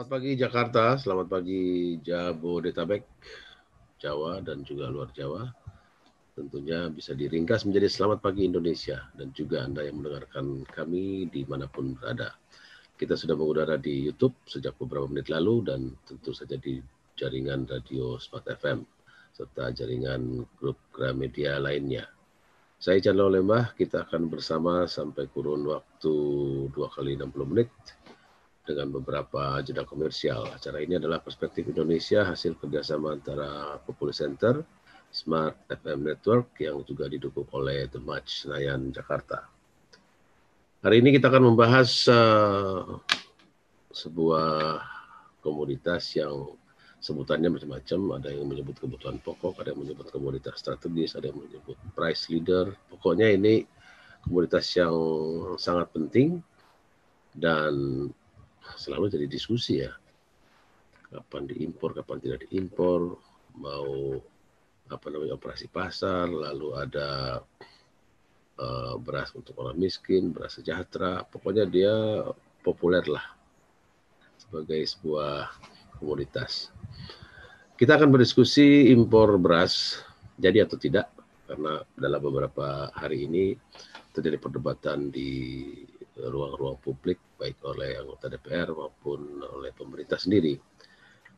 Selamat pagi Jakarta, selamat pagi Jabodetabek, Jawa dan juga luar Jawa. Tentunya bisa diringkas menjadi selamat pagi Indonesia dan juga Anda yang mendengarkan kami dimanapun berada. Kita sudah mengudara di YouTube sejak beberapa menit lalu dan tentu saja di jaringan radio Smart FM serta jaringan grup Gramedia lainnya. Saya Chandra Lembah, kita akan bersama sampai kurun waktu 2 kali 60 menit dengan beberapa jeda komersial. Acara ini adalah Perspektif Indonesia, hasil kerjasama antara Populi Center, Smart FM Network yang juga didukung oleh The Match Senayan Jakarta. Hari ini kita akan membahas sebuah komoditas yang sebutannya macam-macam. Ada yang menyebut kebutuhan pokok, ada yang menyebut komoditas strategis, ada yang menyebut price leader. Pokoknya ini komoditas yang sangat penting dan selalu jadi diskusi ya. Kapan diimpor, kapan tidak diimpor, mau operasi pasar, lalu ada beras untuk orang miskin, beras sejahtera. Pokoknya dia populer lah sebagai sebuah komoditas. Kita akan berdiskusi impor beras jadi atau tidak, karena dalam beberapa hari ini terjadi perdebatan di ruang-ruang publik baik oleh anggota DPR maupun oleh pemerintah sendiri.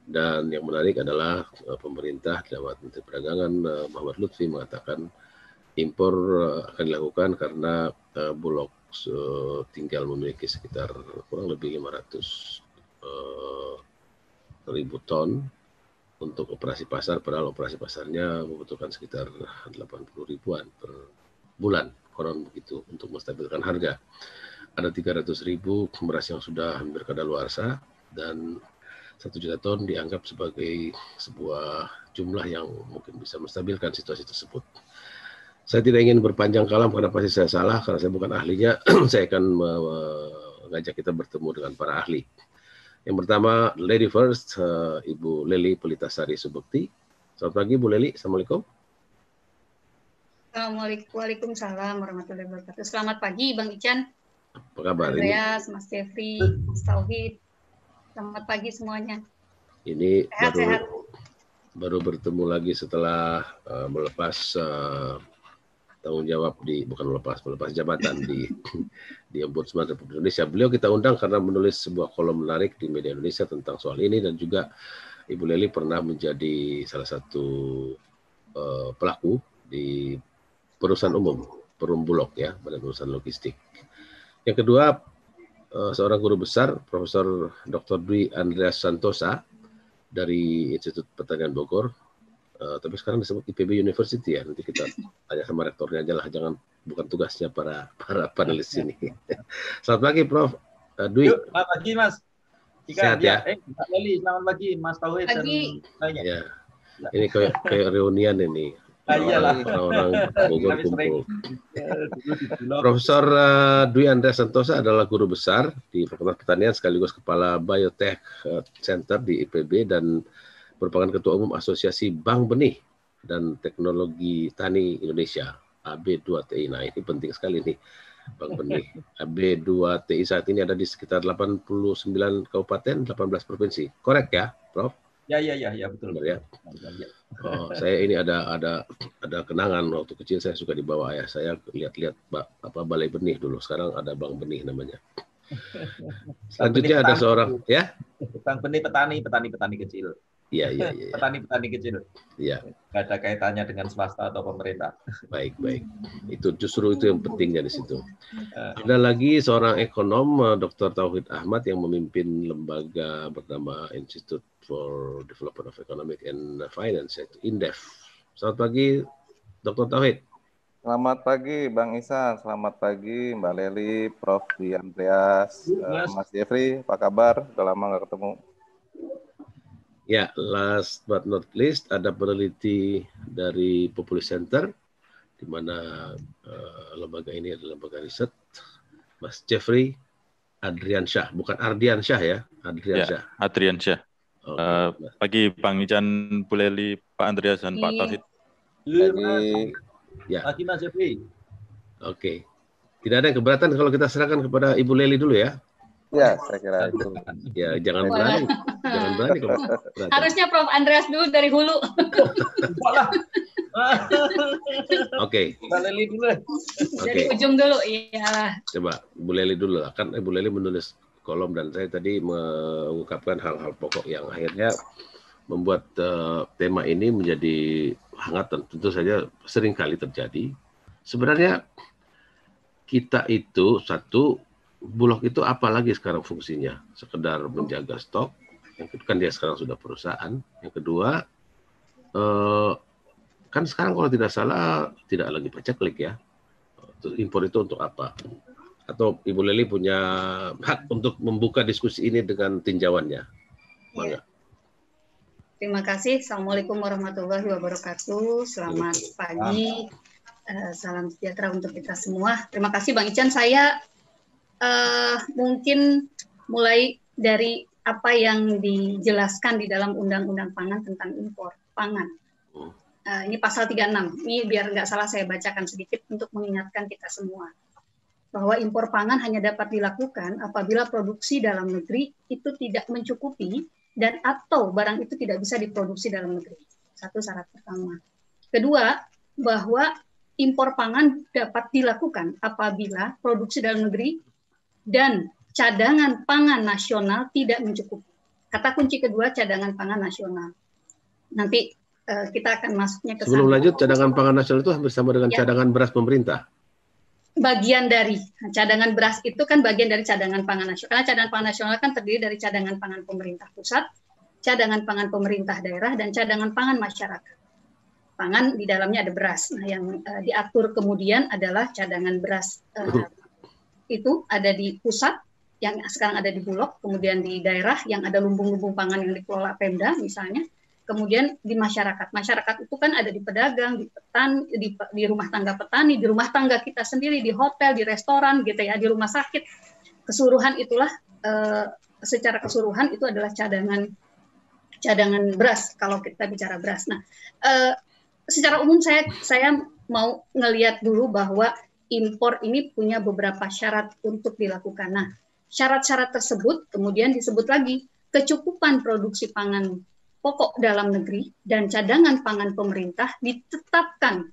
Dan yang menarik adalah pemerintah lewat Menteri Perdagangan Muhammad Lutfi mengatakan impor akan dilakukan karena Bulog tinggal memiliki sekitar kurang lebih 500.000 ton untuk operasi pasar, padahal operasi pasarnya membutuhkan sekitar 80 ribuan per bulan, konon begitu, untuk menstabilkan harga. Ada 300.000 beras yang sudah hampir kadaluarsa dan 1 juta ton dianggap sebagai sebuah jumlah yang mungkin bisa menstabilkan situasi tersebut. Saya tidak ingin berpanjang kalam karena pasti saya salah, karena saya bukan ahlinya. Saya akan mengajak kita bertemu dengan para ahli. Yang pertama, lady first, Ibu Lely Pelitasari Subekti. Selamat pagi Bu Lely, Assalamualaikum. Waalaikumsalam warahmatullahi wabarakatuh. Selamat pagi Bang Ican. Apa kabar Andreas, Mas Jeffrey, Mas Tauhid. Selamat pagi semuanya. Ini Sehat-sehat. Baru bertemu lagi setelah melepas tanggung jawab melepas jabatan di Ombudsman Republik Indonesia. Beliau kita undang karena menulis sebuah kolom menarik di media Indonesia tentang soal ini, dan juga Ibu Lely pernah menjadi salah satu pelaku di perusahaan umum, Perum Bulog ya, Badan Urusan Logistik. Yang kedua, seorang guru besar, Profesor Dr. Dwi Andreas Santosa dari Institut Pertanian Bogor, tapi sekarang disebut IPB University ya. Nanti kita tanya sama rektornya aja lah, bukan tugasnya para panelis ini. Selamat pagi Prof. Dwi. Selamat pagi Mas. Sehat ya? Mbak Lely, selamat pagi Mas Tauhid dan lainnya. Ya. Ini kayak reunian ini. Orang-orang Bogor kumpul. Profesor Dwi Andreas Santosa adalah guru besar di Fakultas Pertanian sekaligus Kepala Biotech Center di IPB dan merupakan Ketua Umum Asosiasi Bank Benih dan Teknologi Tani Indonesia AB2TI. Nah ini penting sekali nih Bank Benih. AB2TI saat ini ada di sekitar 89 kabupaten, 18 provinsi. Korek ya, Prof? Ya betul. Benar ya. Oh, saya ini ada kenangan waktu kecil saya suka dibawa ayah saya lihat balai benih dulu. Sekarang ada Bank Benih namanya. Selanjutnya ada seorang ya. Bank Benih petani kecil. Iya. Petani kecil. Iya. Gak ada kaitannya dengan swasta atau pemerintah. Baik. Itu justru itu yang pentingnya di situ. Ada lagi seorang ekonom, Dr. Tauhid Ahmad, yang memimpin lembaga bernama Institute for Development of Economic and Finance, yaitu INDEF. Selamat pagi, Dr. Tauhid. Selamat pagi, Bang Ihsan. Selamat pagi, Mbak Lely, Prof. Dwi Andreas, Mas Jeffrey. Apa kabar? Udah lama nggak ketemu. Ya, last but not least, ada peneliti dari Populi Center, di mana lembaga ini adalah lembaga riset, Mas Jeffrey Adriansyah, bukan Ardiansyah ya, Adriansyah. Ya, Adriansyah. Pagi Bang Ican, Bu Lely, Pak Andreas dan Pak Tauhid. Pagi Mas Jeffrey. Oke. Tidak ada yang keberatan kalau kita serahkan kepada Ibu Lely dulu ya. Ya, saya kira itu. Ya, jangan berani. Jangan berani kalau berani. Harusnya Prof. Andreas dulu dari hulu. Oke. Mbak Leli dulu. Dari ujung dulu, iya. Coba Bu Leli dulu. Kan Bu Leli menulis kolom dan saya tadi mengungkapkan hal-hal pokok yang akhirnya membuat tema ini menjadi hangat dan tentu saja sering kali terjadi. Sebenarnya kita itu satu, Bulog itu apalagi sekarang fungsinya? Sekedar menjaga stok. Yang kedua kan dia sekarang sudah perusahaan. Yang kedua kan sekarang kalau tidak salah tidak lagi paceklik ya. Impor itu untuk apa? Atau Ibu Leli punya hak untuk membuka diskusi ini dengan tinjauannya? Ya. Terima kasih. Assalamualaikum warahmatullahi wabarakatuh. Selamat pagi. Salam sejahtera untuk kita semua. Terima kasih Bang Ican. Saya mungkin mulai dari apa yang dijelaskan di dalam Undang-Undang Pangan tentang impor pangan. Ini pasal 36. Ini biar nggak salah saya bacakan sedikit untuk mengingatkan kita semua. Bahwa impor pangan hanya dapat dilakukan apabila produksi dalam negeri itu tidak mencukupi dan atau barang itu tidak bisa diproduksi dalam negeri. Satu syarat pertama. Kedua, bahwa impor pangan dapat dilakukan apabila produksi dalam negeri dan cadangan pangan nasional tidak mencukupi. Kata kunci kedua, cadangan pangan nasional. Nanti kita akan masuknya ke sebelum sana. lanjut, cadangan pangan nasional itu hampir sama dengan cadangan beras pemerintah. Bagian dari cadangan beras itu kan bagian dari cadangan pangan nasional. Karena cadangan pangan nasional kan terdiri dari cadangan pangan pemerintah pusat, cadangan pangan pemerintah daerah, dan cadangan pangan masyarakat. Pangan di dalamnya ada beras. Nah, yang diatur kemudian adalah cadangan beras itu ada di pusat, yang sekarang ada di Bulog, kemudian di daerah yang ada lumbung-lumbung pangan yang dikelola Pemda misalnya, kemudian di masyarakat. Masyarakat itu kan ada di pedagang, di petani, di rumah tangga petani, di rumah tangga kita sendiri, di hotel, di restoran gitu ya, di rumah sakit. Keseluruhan itulah secara keseluruhan itu adalah cadangan beras kalau kita bicara beras. Nah, secara umum saya mau ngelihat dulu bahwa impor ini punya beberapa syarat untuk dilakukan. Nah, syarat-syarat tersebut kemudian disebut lagi kecukupan produksi pangan pokok dalam negeri dan cadangan pangan pemerintah ditetapkan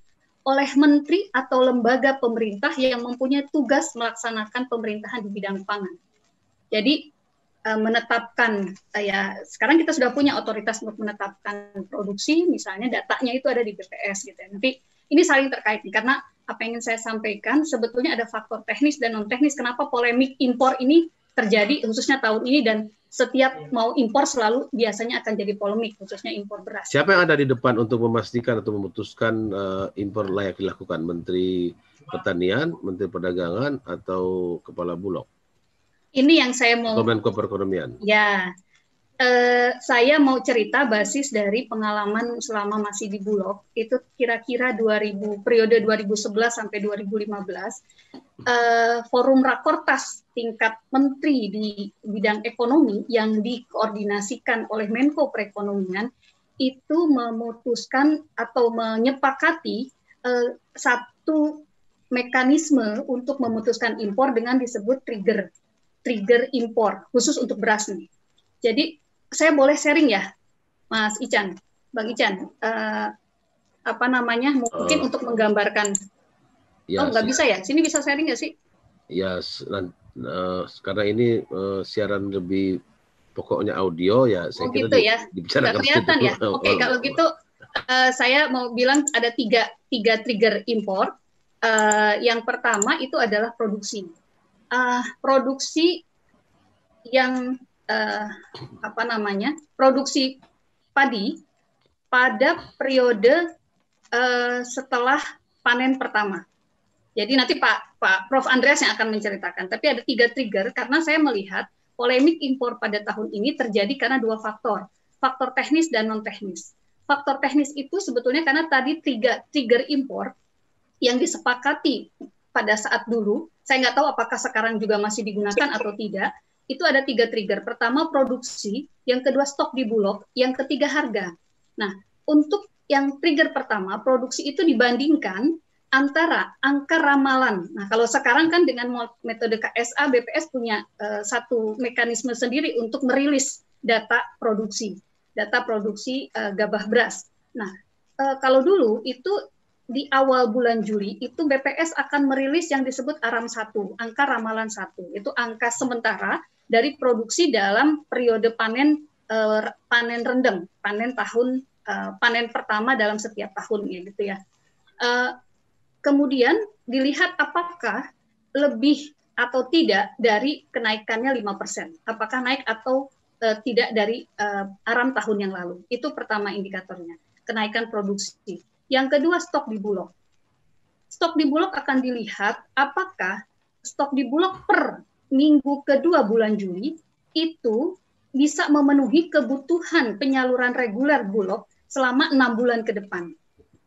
oleh menteri atau lembaga pemerintah yang mempunyai tugas melaksanakan pemerintahan di bidang pangan. Jadi menetapkan, ya sekarang kita sudah punya otoritas untuk menetapkan produksi, misalnya datanya itu ada di BPS gitu ya. Nanti ini saling terkait nih, karena apa yang ingin saya sampaikan sebetulnya ada faktor teknis dan non teknis kenapa polemik impor ini terjadi khususnya tahun ini, dan setiap mau impor selalu biasanya akan jadi polemik, khususnya impor beras. Siapa yang ada di depan untuk memastikan atau memutuskan impor layak dilakukan? Menteri Pertanian, Menteri Perdagangan, atau Kepala Bulog? Ini yang saya mau... Menko Perekonomian. Ya, saya mau cerita basis dari pengalaman selama masih di Bulog, itu kira-kira periode 2011 sampai 2015, forum rakortas tingkat menteri di bidang ekonomi yang dikoordinasikan oleh Menko Perekonomian itu memutuskan atau menyepakati satu mekanisme untuk memutuskan impor dengan disebut trigger impor khusus untuk beras nih. Jadi saya boleh sharing ya, Mas Ican, Bang Ican, mungkin untuk menggambarkan. Ya, nggak bisa ya? Sini bisa sharing nggak sih? Ya, karena ini siaran lebih pokoknya audio ya. Saya kira gitu ya. Dibicarakan nggak kelihatan ya? Oke, kalau gitu saya mau bilang ada tiga trigger impor. Yang pertama itu adalah produksi. Produksi yang produksi padi pada periode setelah panen pertama. Jadi nanti Pak Prof. Andreas yang akan menceritakan. Tapi ada 3 trigger karena saya melihat polemik impor pada tahun ini terjadi karena 2 faktor. Faktor teknis dan non teknis. Faktor teknis itu sebetulnya karena tadi 3 trigger impor yang disepakati pada saat dulu, saya nggak tahu apakah sekarang juga masih digunakan atau tidak, itu ada 3 trigger. Pertama produksi, yang kedua stok di Bulog, yang ketiga harga. Nah, untuk yang trigger pertama, produksi itu dibandingkan antara angka ramalan. Nah, kalau sekarang kan dengan metode KSA, BPS punya satu mekanisme sendiri untuk merilis data produksi gabah beras. Nah, kalau dulu itu di awal bulan Juli itu BPS akan merilis yang disebut ARAM 1, angka ramalan 1. Itu angka sementara dari produksi dalam periode panen rendeng, panen pertama dalam setiap tahun gitu ya. Kemudian dilihat apakah lebih atau tidak dari kenaikannya 5%. Apakah naik atau tidak dari ARAM tahun yang lalu. Itu pertama indikatornya, kenaikan produksi. Yang kedua, stok di Bulog. Stok di Bulog akan dilihat apakah stok di Bulog per minggu kedua bulan Juli itu bisa memenuhi kebutuhan penyaluran reguler Bulog selama 6 bulan ke depan.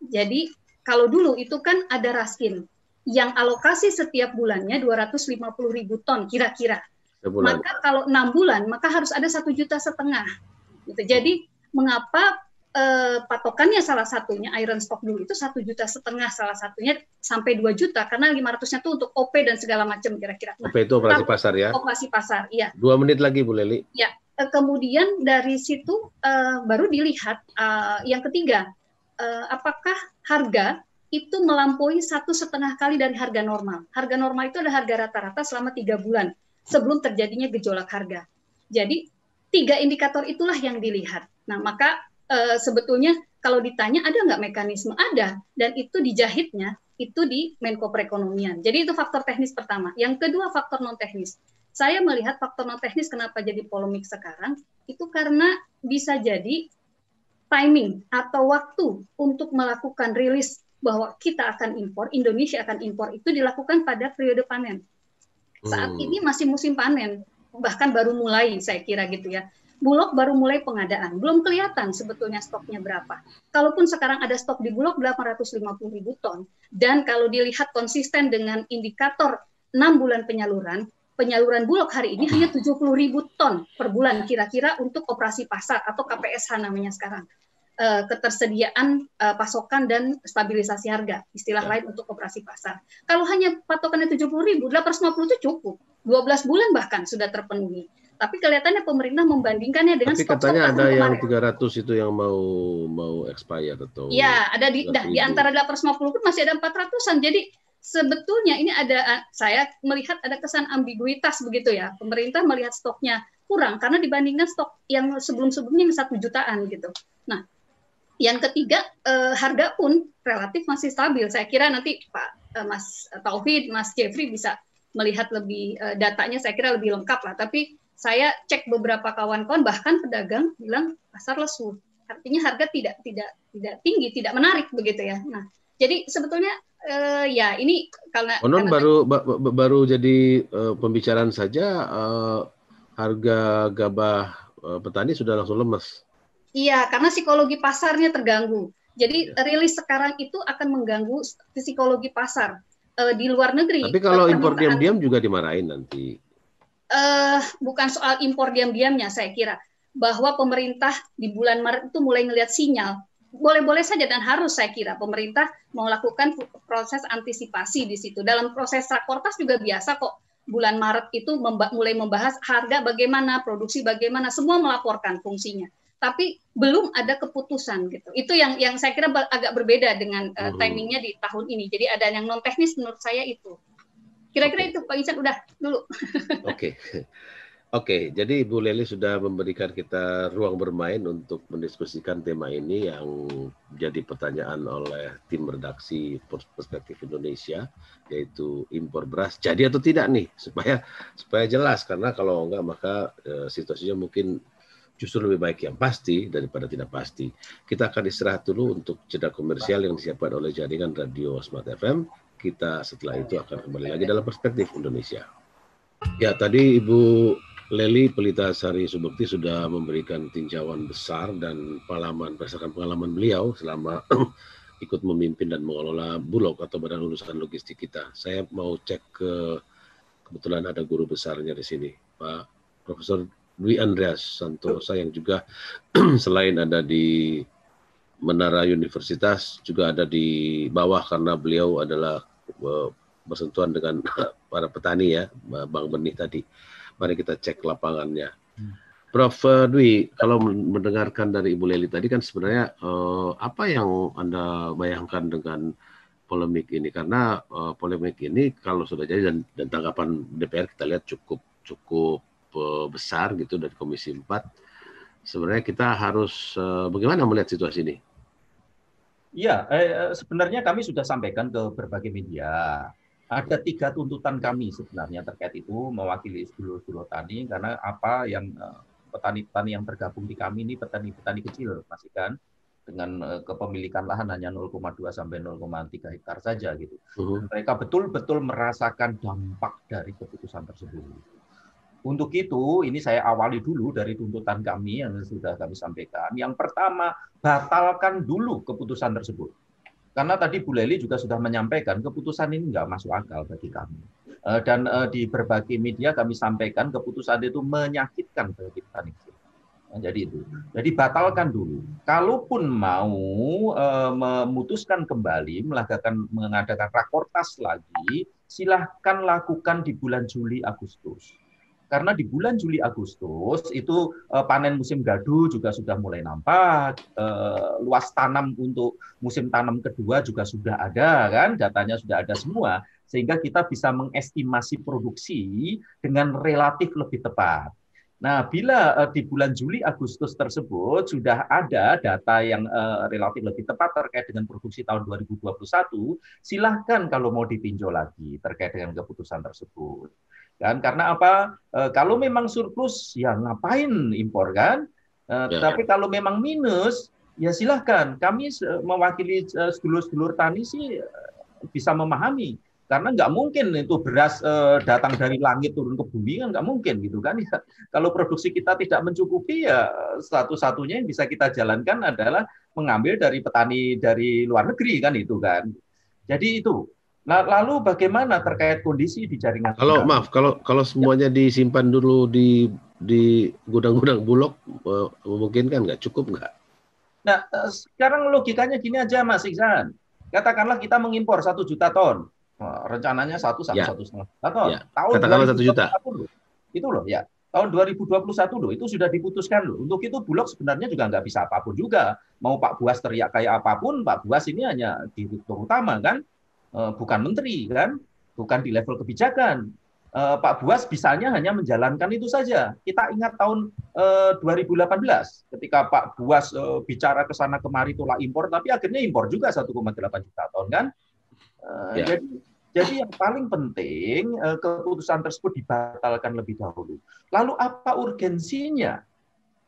Jadi kalau dulu itu kan ada Raskin yang alokasi setiap bulannya 250.000 ton kira-kira. Maka kalau 6 bulan maka harus ada 1,5 juta. Gitu. Jadi mengapa patokannya salah satunya iron stock dulu itu 1,5 juta, salah satunya sampai 2 juta karena 500-nya itu untuk OP dan segala macam kira-kira. Nah, OP itu operasi pasar ya? Operasi pasar, iya. 2 menit lagi Bu Leli. Ya, kemudian dari situ baru dilihat yang ketiga, apakah harga itu melampaui 1,5 kali dari harga normal. Harga normal itu adalah harga rata-rata selama 3 bulan sebelum terjadinya gejolak harga. Jadi 3 indikator itulah yang dilihat. Nah, maka sebetulnya kalau ditanya ada nggak mekanisme? Ada, dan itu dijahitnya itu di Menko Perekonomian. Jadi itu faktor teknis pertama. Yang kedua faktor non teknis. Saya melihat faktor non teknis kenapa jadi polemik sekarang itu karena bisa jadi timing atau waktu untuk melakukan rilis bahwa kita akan impor, Indonesia akan impor itu dilakukan pada periode panen. Saat ini masih musim panen, bahkan baru mulai saya kira gitu ya. Bulog baru mulai pengadaan, belum kelihatan sebetulnya stoknya berapa. Kalaupun sekarang ada stok di Bulog 850.000 ton, dan kalau dilihat konsisten dengan indikator 6 bulan penyaluran Bulog hari ini hanya 70.000 ton per bulan kira-kira untuk operasi pasar atau KPSH namanya sekarang. Ketersediaan pasokan dan stabilisasi harga, istilah lain untuk operasi pasar. Kalau hanya patokannya 70.000, 850 itu cukup. 12 bulan bahkan sudah terpenuhi. Tapi kelihatannya pemerintah membandingkannya dengan stok. Tapi katanya ada yang 300 itu yang mau expire atau. Ya, ada di antara 850 pun masih ada 400-an. Jadi sebetulnya ini ada, saya melihat ada kesan ambiguitas begitu ya. Pemerintah melihat stoknya kurang karena dibandingkan stok yang sebelum-sebelumnya yang 1 jutaan gitu. Nah, yang ketiga, harga pun relatif masih stabil. Saya kira nanti Pak Mas Tauhid, Mas Jeffrey bisa melihat lebih datanya, saya kira lebih lengkap lah. Tapi saya cek beberapa kawan-kawan, bahkan pedagang bilang pasar lesu. Artinya harga tidak tinggi, tidak menarik begitu ya. Nah, jadi sebetulnya ya ini karena baru jadi pembicaraan saja harga gabah petani sudah langsung lemes. Iya, karena psikologi pasarnya terganggu. Jadi rilis sekarang itu akan mengganggu psikologi pasar di luar negeri. Tapi kalau impor diam-diam juga dimarahin nanti. Bukan soal impor diam-diamnya, saya kira bahwa pemerintah di bulan Maret itu mulai melihat sinyal. Boleh-boleh saja dan harus saya kira pemerintah melakukan proses antisipasi di situ. Dalam proses rakortas juga biasa kok. Bulan Maret itu mulai membahas harga bagaimana, produksi bagaimana, semua melaporkan fungsinya. Tapi belum ada keputusan gitu. Itu yang saya kira agak berbeda dengan timingnya di tahun ini. Jadi ada yang non teknis menurut saya itu. Kira-kira itu Pak Ican udah dulu. Oke, jadi Ibu Leli sudah memberikan kita ruang bermain untuk mendiskusikan tema ini yang jadi pertanyaan oleh tim redaksi Perspektif Indonesia, yaitu impor beras jadi atau tidak nih, supaya jelas, karena kalau enggak maka situasinya mungkin justru lebih baik yang pasti daripada tidak pasti. Kita akan istirahat dulu untuk jeda komersial yang disiapkan oleh jaringan Radio Smart FM. Kita setelah itu akan kembali lagi dalam Perspektif Indonesia. Ya, tadi Ibu Leli Pelita Sari Subekti sudah memberikan tinjauan besar dan berdasarkan pengalaman beliau selama ikut memimpin dan mengelola Bulog atau Badan Urusan Logistik kita. Saya mau cek kebetulan ada guru besarnya di sini, Pak Profesor Dwi Andreas Santosa, yang juga selain ada di Menara Universitas juga ada di bawah karena beliau adalah bersentuhan dengan para petani ya, Bang Benih tadi. Mari kita cek lapangannya. Prof. Dwi, kalau mendengarkan dari Ibu Leli tadi kan sebenarnya apa yang Anda bayangkan dengan polemik ini? Karena polemik ini kalau sudah jadi dan tanggapan DPR kita lihat cukup besar gitu dari Komisi 4. Sebenarnya kita harus bagaimana melihat situasi ini? Iya, sebenarnya kami sudah sampaikan ke berbagai media. Ada 3 tuntutan kami sebenarnya terkait itu mewakili sedulur-sedulur tani, karena apa yang petani-petani yang tergabung di kami ini petani-petani kecil, masih kan, dengan kepemilikan lahan hanya 0,2 sampai 0,3 hektar saja gitu. Dan mereka betul-betul merasakan dampak dari keputusan tersebut. Untuk itu, ini saya awali dulu dari tuntutan kami yang sudah kami sampaikan. Yang pertama, batalkan dulu keputusan tersebut. Karena tadi Bu Leli juga sudah menyampaikan, keputusan ini nggak masuk akal bagi kami. Dan di berbagai media kami sampaikan, keputusan itu menyakitkan bagi petani. Jadi itu. Jadi batalkan dulu. Kalaupun mau memutuskan kembali, mengadakan rakortas lagi, silahkan lakukan di bulan Juli, Agustus. Karena di bulan Juli Agustus itu panen musim gadu juga sudah mulai nampak, luas tanam untuk musim tanam kedua juga sudah ada kan, datanya sudah ada semua, sehingga kita bisa mengestimasi produksi dengan relatif lebih tepat. Nah, bila di bulan Juli Agustus tersebut sudah ada data yang relatif lebih tepat terkait dengan produksi tahun 2021, silahkan kalau mau ditinjau lagi terkait dengan keputusan tersebut. Kan karena apa? Kalau memang surplus ya ngapain impor kan? Tapi kalau memang minus ya silahkan. Kami mewakili sedulur-sedulur tani sih bisa memahami, karena nggak mungkin itu beras datang dari langit turun ke bumi kan, nggak mungkin gitu kan ya. Kalau produksi kita tidak mencukupi ya satu-satunya yang bisa kita jalankan adalah mengambil dari petani dari luar negeri kan itu kan. Jadi itu. Nah, lalu bagaimana terkait kondisi di jaringan? Kalau semuanya disimpan dulu di gudang-gudang Bulog, memungkinkan nggak? Cukup nggak? Nah, sekarang logikanya gini aja, Mas Iksan. Katakanlah kita mengimpor 1 juta ton. Rencananya 1 sampai 1,5 juta ton. Ya. Katakanlah 1 juta. Itu loh ya. Tahun 2021 loh, itu sudah diputuskan loh. Untuk itu Bulog sebenarnya juga nggak bisa apapun juga. Mau Pak Buas teriak kayak apapun, Pak Buas ini hanya direktur utama kan. Bukan menteri kan, bukan di level kebijakan. Pak Buas bisanya hanya menjalankan itu saja. Kita ingat tahun 2018 ketika Pak Buas bicara ke sana kemari tolak impor, tapi akhirnya impor juga 1,8 juta ton kan. Jadi yang paling penting keputusan tersebut dibatalkan lebih dahulu. Lalu apa urgensinya?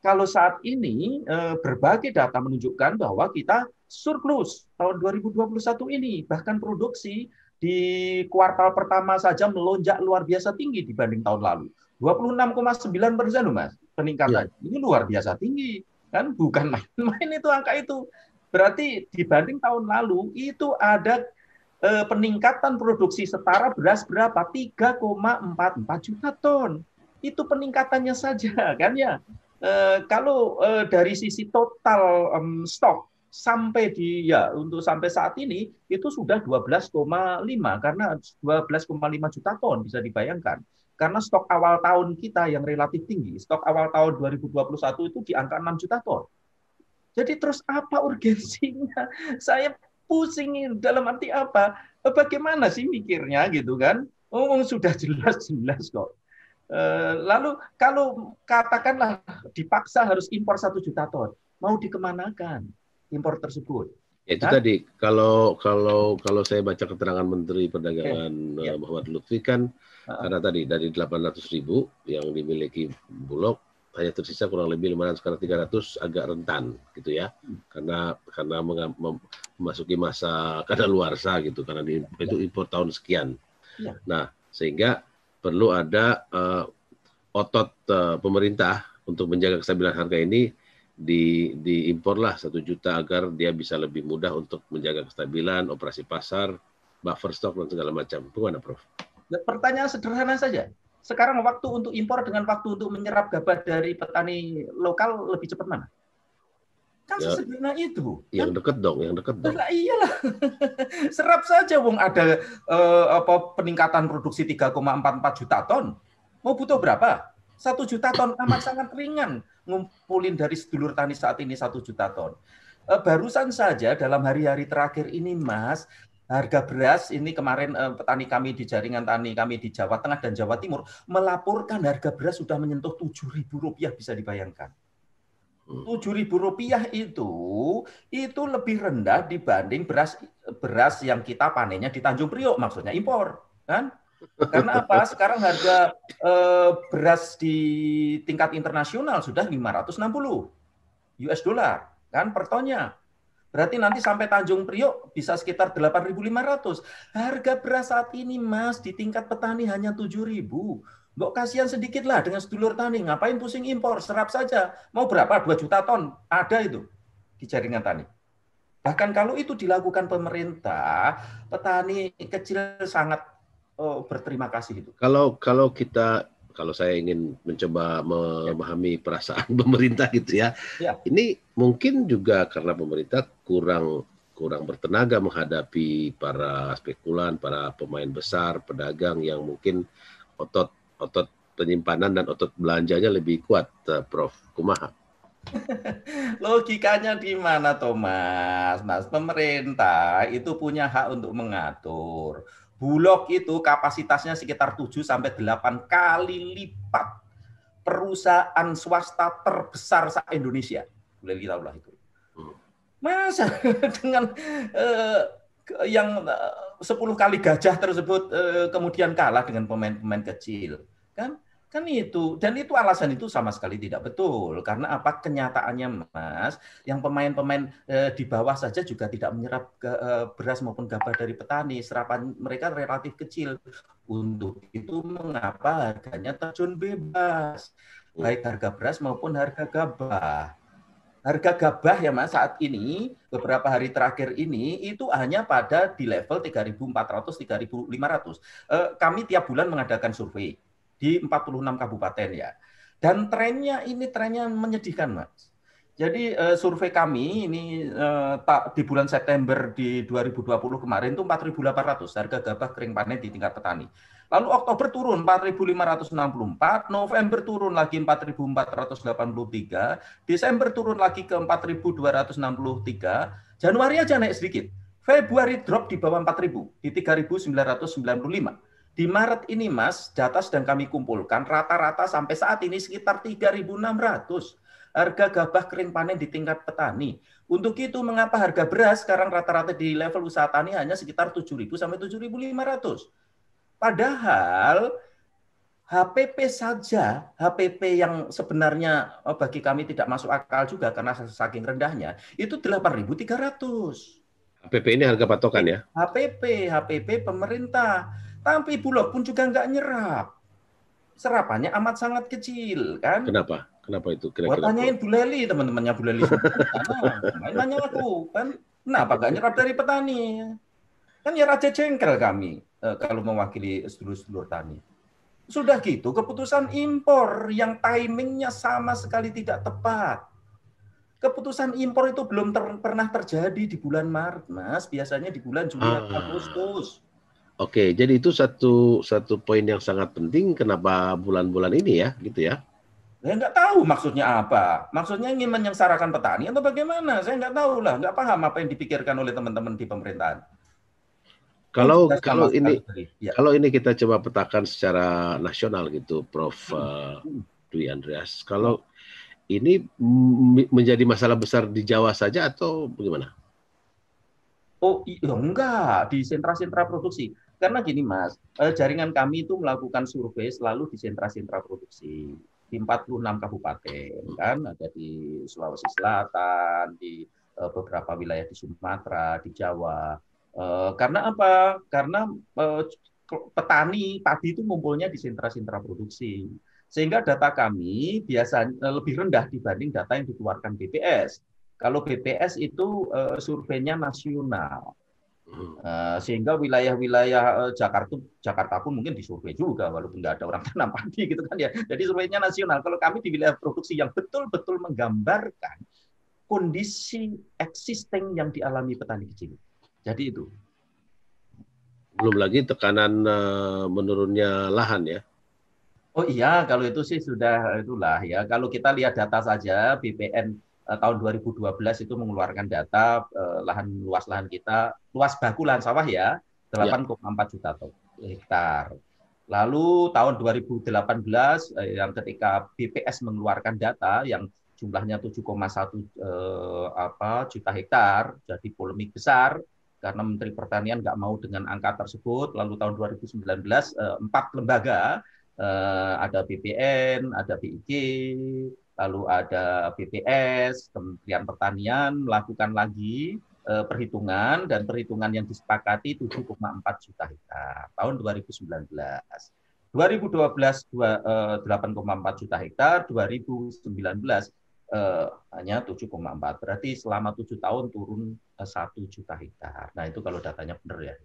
Kalau saat ini berbagai data menunjukkan bahwa kita surplus tahun 2021 ini, bahkan produksi di kuartal pertama saja melonjak luar biasa tinggi dibanding tahun lalu. 26,9% loh Mas peningkatan. Ini luar biasa tinggi, kan bukan main-main itu angka itu. Berarti dibanding tahun lalu itu ada peningkatan produksi setara beras berapa? 3,44 juta ton. Itu peningkatannya saja kan ya. Kalau dari sisi total stok sampai untuk sampai saat ini itu sudah 12,5 karena 12,5 juta ton bisa dibayangkan. Karena stok awal tahun kita yang relatif tinggi, stok awal tahun 2021 itu di angka 6 juta ton. Jadi terus apa urgensinya? Saya pusing dalam arti apa? Bagaimana sih mikirnya gitu kan? Sudah jelas-jelas kok. Lalu kalau katakanlah dipaksa harus impor 1 juta ton, mau dikemanakan impor tersebut? Ya, itu tadi kalau saya baca keterangan Menteri Perdagangan Muhammad Lutfi kan, karena tadi dari 800.000 yang dimiliki Bulog hanya tersisa kurang lebih 500 karena 300 agak rentan gitu ya, karena memasuki masa kadaluarsa gitu, karena itu impor tahun sekian. Nah, sehingga perlu ada otot pemerintah untuk menjaga kestabilan harga ini, diimporlah 1 juta agar dia bisa lebih mudah untuk menjaga kestabilan, operasi pasar, buffer stok dan segala macam. Bagaimana, Prof? Pertanyaan sederhana saja. Sekarang waktu untuk impor dengan waktu untuk menyerap gabah dari petani lokal lebih cepat mana? Kan Ya, sesederhana itu. yang deket dong, yang deket dong. Lah iyalah. Serap saja wong ada peningkatan produksi 3,44 juta ton. Mau butuh berapa? 1 juta ton amat sangat ringan ngumpulin dari sedulur tani saat ini 1 juta ton. Barusan saja dalam hari-hari terakhir ini Mas, harga beras ini kemarin petani kami di jaringan tani kami di Jawa Tengah dan Jawa Timur melaporkan harga beras sudah menyentuh Rp7.000, bisa dibayangkan. Rp7.000 itu lebih rendah dibanding beras yang kita panennya di Tanjung Priok, maksudnya impor, kan? Karena apa? Sekarang harga beras di tingkat internasional sudah 560 US dollar kan per tonnya. Berarti nanti sampai Tanjung Priok bisa sekitar 8.500. Harga beras saat ini Mas di tingkat petani hanya 7.000. Mbok kasihan sedikit lah dengan sedulur tani, ngapain pusing impor, serap saja. Mau berapa? 2 juta ton, ada itu di jaringan tani. Bahkan kalau itu dilakukan pemerintah, petani kecil sangat berterima kasih itu. Kalau saya ingin mencoba memahami perasaan pemerintah gitu ya, ini mungkin juga karena pemerintah kurang bertenaga menghadapi para spekulan, para pemain besar, pedagang yang mungkin otot penyimpanan dan otot belanjanya lebih kuat, Prof. Kumaha? Logikanya di mana, Thomas? Mas, pemerintah itu punya hak untuk mengatur. Bulog itu kapasitasnya sekitar 7-8 kali lipat perusahaan swasta terbesar se-Indonesia. Boleh kita ulah itu. Masa dengan yang 10 kali gajah tersebut kemudian kalah dengan pemain-pemain kecil, kan itu, dan itu alasan itu sama sekali tidak betul. Karena apa? Kenyataannya Mas, yang pemain-pemain di bawah saja juga tidak menyerap beras maupun gabah dari petani, serapan mereka relatif kecil. Untuk itu mengapa harganya terjun bebas, baik harga beras maupun harga gabah. Harga gabah ya Mas saat ini beberapa hari terakhir ini itu hanya pada di level 3.400 3.500. Kami tiap bulan mengadakan survei di 46 kabupaten ya. Dan trennya menyedihkan Mas. Jadi survei kami ini di bulan September di 2020 kemarin itu 4.800 harga gabah kering panen di tingkat petani. Lalu Oktober turun 4.564, November turun lagi 4.483, Desember turun lagi ke 4.263, Januari aja naik sedikit. Februari drop di bawah 4.000, di 3.995. Di Maret ini Mas, data sedang kami kumpulkan rata-rata sampai saat ini sekitar 3.600 harga gabah kering panen di tingkat petani. Untuk itu mengapa harga beras sekarang rata-rata di level usaha tani hanya sekitar 7.000 sampai 7.500. Padahal HPP saja, HPP yang sebenarnya bagi kami tidak masuk akal juga karena saking rendahnya, itu 8.300. HPP ini harga patokan ya? HPP pemerintah. Tapi Bulog pun juga nggak nyerap. Serapannya amat sangat kecil, kan? Kenapa? Kenapa itu? Kira-kira tanyain Bu Leli, teman-temannya Bu Leli. Nanya aku, kan? Kenapa nggak nyerap dari petani? Kan ya raja jengkel kami kalau mewakili sedulur-sedulur tani. Sudah gitu, keputusan impor yang timingnya sama sekali tidak tepat. Keputusan impor itu belum pernah terjadi di bulan Maret, Mas. Biasanya di bulan Juli atau Agustus. Oke, jadi itu satu poin yang sangat penting. Kenapa bulan-bulan ini ya, gitu ya? Saya nggak tahu maksudnya apa. Maksudnya ingin menyengsarakan petani atau bagaimana? Saya nggak tahu lah, nggak paham apa yang dipikirkan oleh teman-teman di pemerintahan. Kalau ini kita coba petakan secara nasional gitu, Prof. Dwi Andreas. Kalau ini menjadi masalah besar di Jawa saja atau bagaimana? Oh enggak, di sentra-sentra produksi. Karena gini Mas, jaringan kami itu melakukan survei selalu di sentra-sentra produksi. Di 46 kabupaten, kan? Ada di Sulawesi Selatan, di beberapa wilayah di Sumatera, di Jawa. Karena apa? Karena petani padi itu ngumpulnya di sentra-sentra produksi. Sehingga data kami biasanya lebih rendah dibanding data yang dikeluarkan BPS. Kalau BPS itu surveinya nasional, sehingga wilayah-wilayah Jakarta pun mungkin disurvei juga, walaupun nggak ada orang tanam padi gitu kan ya. Jadi surveinya nasional. Kalau kami di wilayah produksi yang betul-betul menggambarkan kondisi existing yang dialami petani kecil. Jadi itu. Belum lagi tekanan menurunnya lahan ya. Oh iya, kalau itu sih sudah itulah ya. Kalau kita lihat data saja, BPN tahun 2012 itu mengeluarkan data luas lahan kita, luas baku lahan sawah ya, 8,4 juta hektar. Lalu tahun 2018 yang ketika BPS mengeluarkan data yang jumlahnya 7,1 juta hektar, jadi polemik besar karena Menteri Pertanian nggak mau dengan angka tersebut. Lalu tahun 2019 4 lembaga, ada BPN, ada BIG, lalu ada BPS, Kementerian Pertanian melakukan lagi perhitungan, dan perhitungan yang disepakati 7,4 juta hektar tahun 2019. 2012 8,4 juta hektar, 2019 hanya 7,4. Berarti selama 7 tahun turun 1 juta hektar. Nah itu kalau datanya benar ya.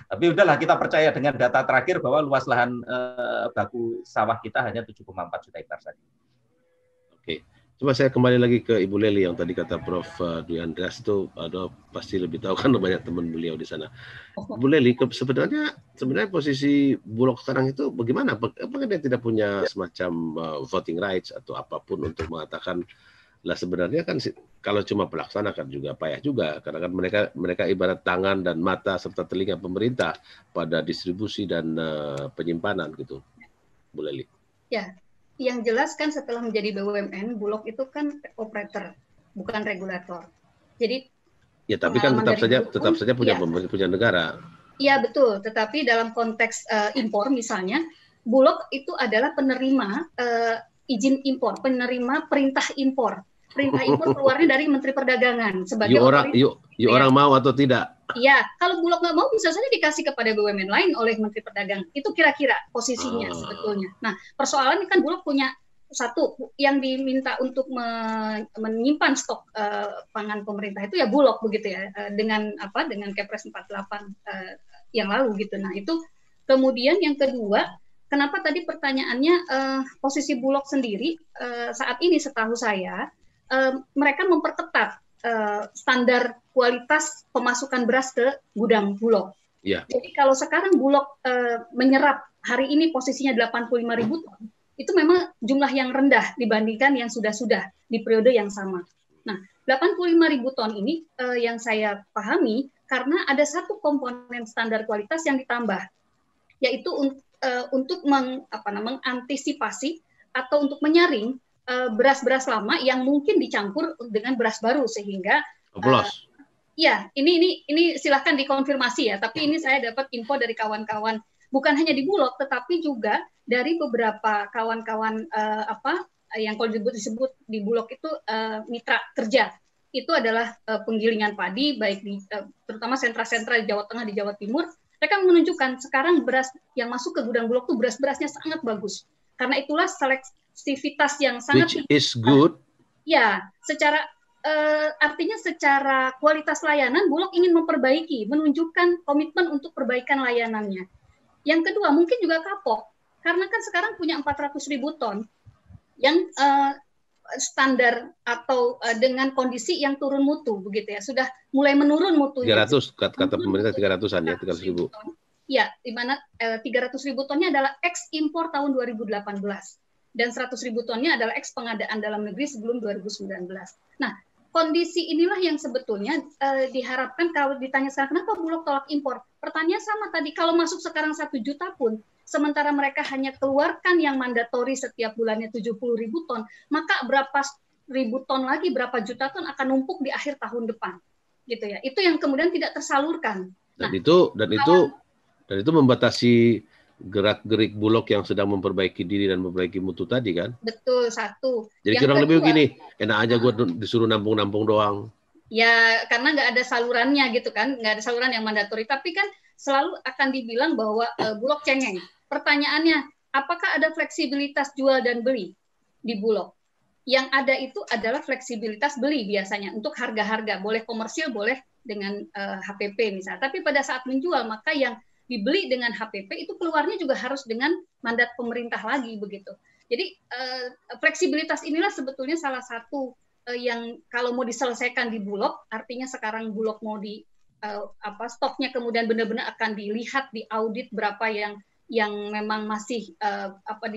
Tapi udahlah, kita percaya dengan data terakhir bahwa luas lahan baku sawah kita hanya 7,4 juta hektar saja. Oke. Coba saya kembali lagi ke Ibu Lely yang tadi kata Prof. Dwi Andreas itu pasti lebih tahu kan, banyak teman beliau di sana. Bu Lely, sebenarnya posisi Bulog sekarang itu bagaimana? Apakah dia tidak punya semacam voting rights atau apapun untuk mengatakan lah sebenarnya kan kalau cuma pelaksana kan juga payah juga, karena kan mereka ibarat tangan dan mata serta telinga pemerintah pada distribusi dan penyimpanan gitu, Bu Lely. Ya. Yang jelas kan setelah menjadi BUMN, Bulog itu kan operator, bukan regulator. Jadi ya, tapi kan tetap saja punya negara. Iya betul, tetapi dalam konteks impor misalnya, Bulog itu adalah penerima izin impor, penerima perintah impor. Perintah impor keluarnya dari Menteri Perdagangan sebagai orang mau atau tidak. Iya, kalau Bulog nggak mau bisa saja dikasih kepada BUMN lain oleh Menteri Perdagangan. Itu kira-kira posisinya sebetulnya. Nah, persoalannya kan Bulog punya satu yang diminta untuk menyimpan stok pangan pemerintah itu ya Bulog begitu ya, dengan Kepres 48 yang lalu gitu. Nah, itu kemudian yang kedua, kenapa tadi pertanyaannya posisi Bulog sendiri saat ini setahu saya mereka memperketat standar kualitas pemasukan beras ke gudang Bulog. Yeah. Jadi kalau sekarang Bulog menyerap hari ini posisinya 85.000 ton, itu memang jumlah yang rendah dibandingkan yang sudah-sudah di periode yang sama. Nah, 85.000 ton ini yang saya pahami karena ada satu komponen standar kualitas yang ditambah, yaitu untuk mengantisipasi atau untuk menyaring beras-beras lama yang mungkin dicampur dengan beras baru sehingga ya ini silahkan dikonfirmasi ya, tapi ini saya dapat info dari kawan-kawan bukan hanya di Bulog tetapi juga dari beberapa kawan-kawan yang kalau disebut di Bulog itu mitra kerja, itu adalah penggilingan padi baik di terutama sentra-sentra di Jawa Tengah, di Jawa Timur. Mereka menunjukkan sekarang beras yang masuk ke gudang Bulog itu beras-berasnya sangat bagus. Karena itulah selektivitas yang sangat which is good. Ya, artinya secara kualitas layanan Bulog ingin memperbaiki, menunjukkan komitmen untuk perbaikan layanannya. Yang kedua, mungkin juga kapok. Karena kan sekarang punya 400.000 ton yang standar atau dengan kondisi yang turun mutu begitu ya. Sudah mulai menurun mutunya. 300 kata pemerintah 300-an ya, 300.000. Ya, di mana 300.000 tonnya adalah eks impor tahun 2018 dan 100.000 tonnya adalah eks pengadaan dalam negeri sebelum 2019. Nah, kondisi inilah yang sebetulnya diharapkan kalau ditanya sekarang kenapa Bulog tolak impor. Pertanyaan sama tadi, kalau masuk sekarang 1 juta pun, sementara mereka hanya keluarkan yang mandatori setiap bulannya 70.000 ton, maka berapa ribu ton lagi, berapa juta ton akan numpuk di akhir tahun depan, gitu ya. Itu yang kemudian tidak tersalurkan. Dan itu membatasi gerak-gerik Bulog yang sedang memperbaiki diri dan memperbaiki mutu tadi kan? Betul, satu. Jadi kurang lebih begini, enak aja gue disuruh nampung-nampung doang. Ya, karena nggak ada salurannya gitu kan, nggak ada saluran yang mandatori. Tapi kan selalu akan dibilang bahwa Bulog cengeng. Pertanyaannya, apakah ada fleksibilitas jual dan beli di Bulog? Yang ada itu adalah fleksibilitas beli biasanya untuk harga-harga, boleh komersil, boleh dengan HPP misalnya. Tapi pada saat menjual, maka yang dibeli dengan HPP itu keluarnya juga harus dengan mandat pemerintah lagi begitu. Jadi fleksibilitas inilah sebetulnya salah satu yang kalau mau diselesaikan di Bulog, artinya sekarang Bulog mau stoknya kemudian benar-benar akan dilihat, diaudit berapa yang memang masih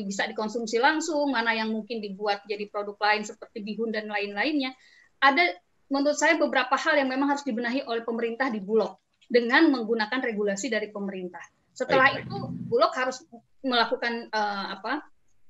bisa dikonsumsi langsung, mana yang mungkin dibuat jadi produk lain seperti bihun dan lain-lainnya. Ada menurut saya beberapa hal yang memang harus dibenahi oleh pemerintah di Bulog dengan menggunakan regulasi dari pemerintah. Setelah itu Bulog harus melakukan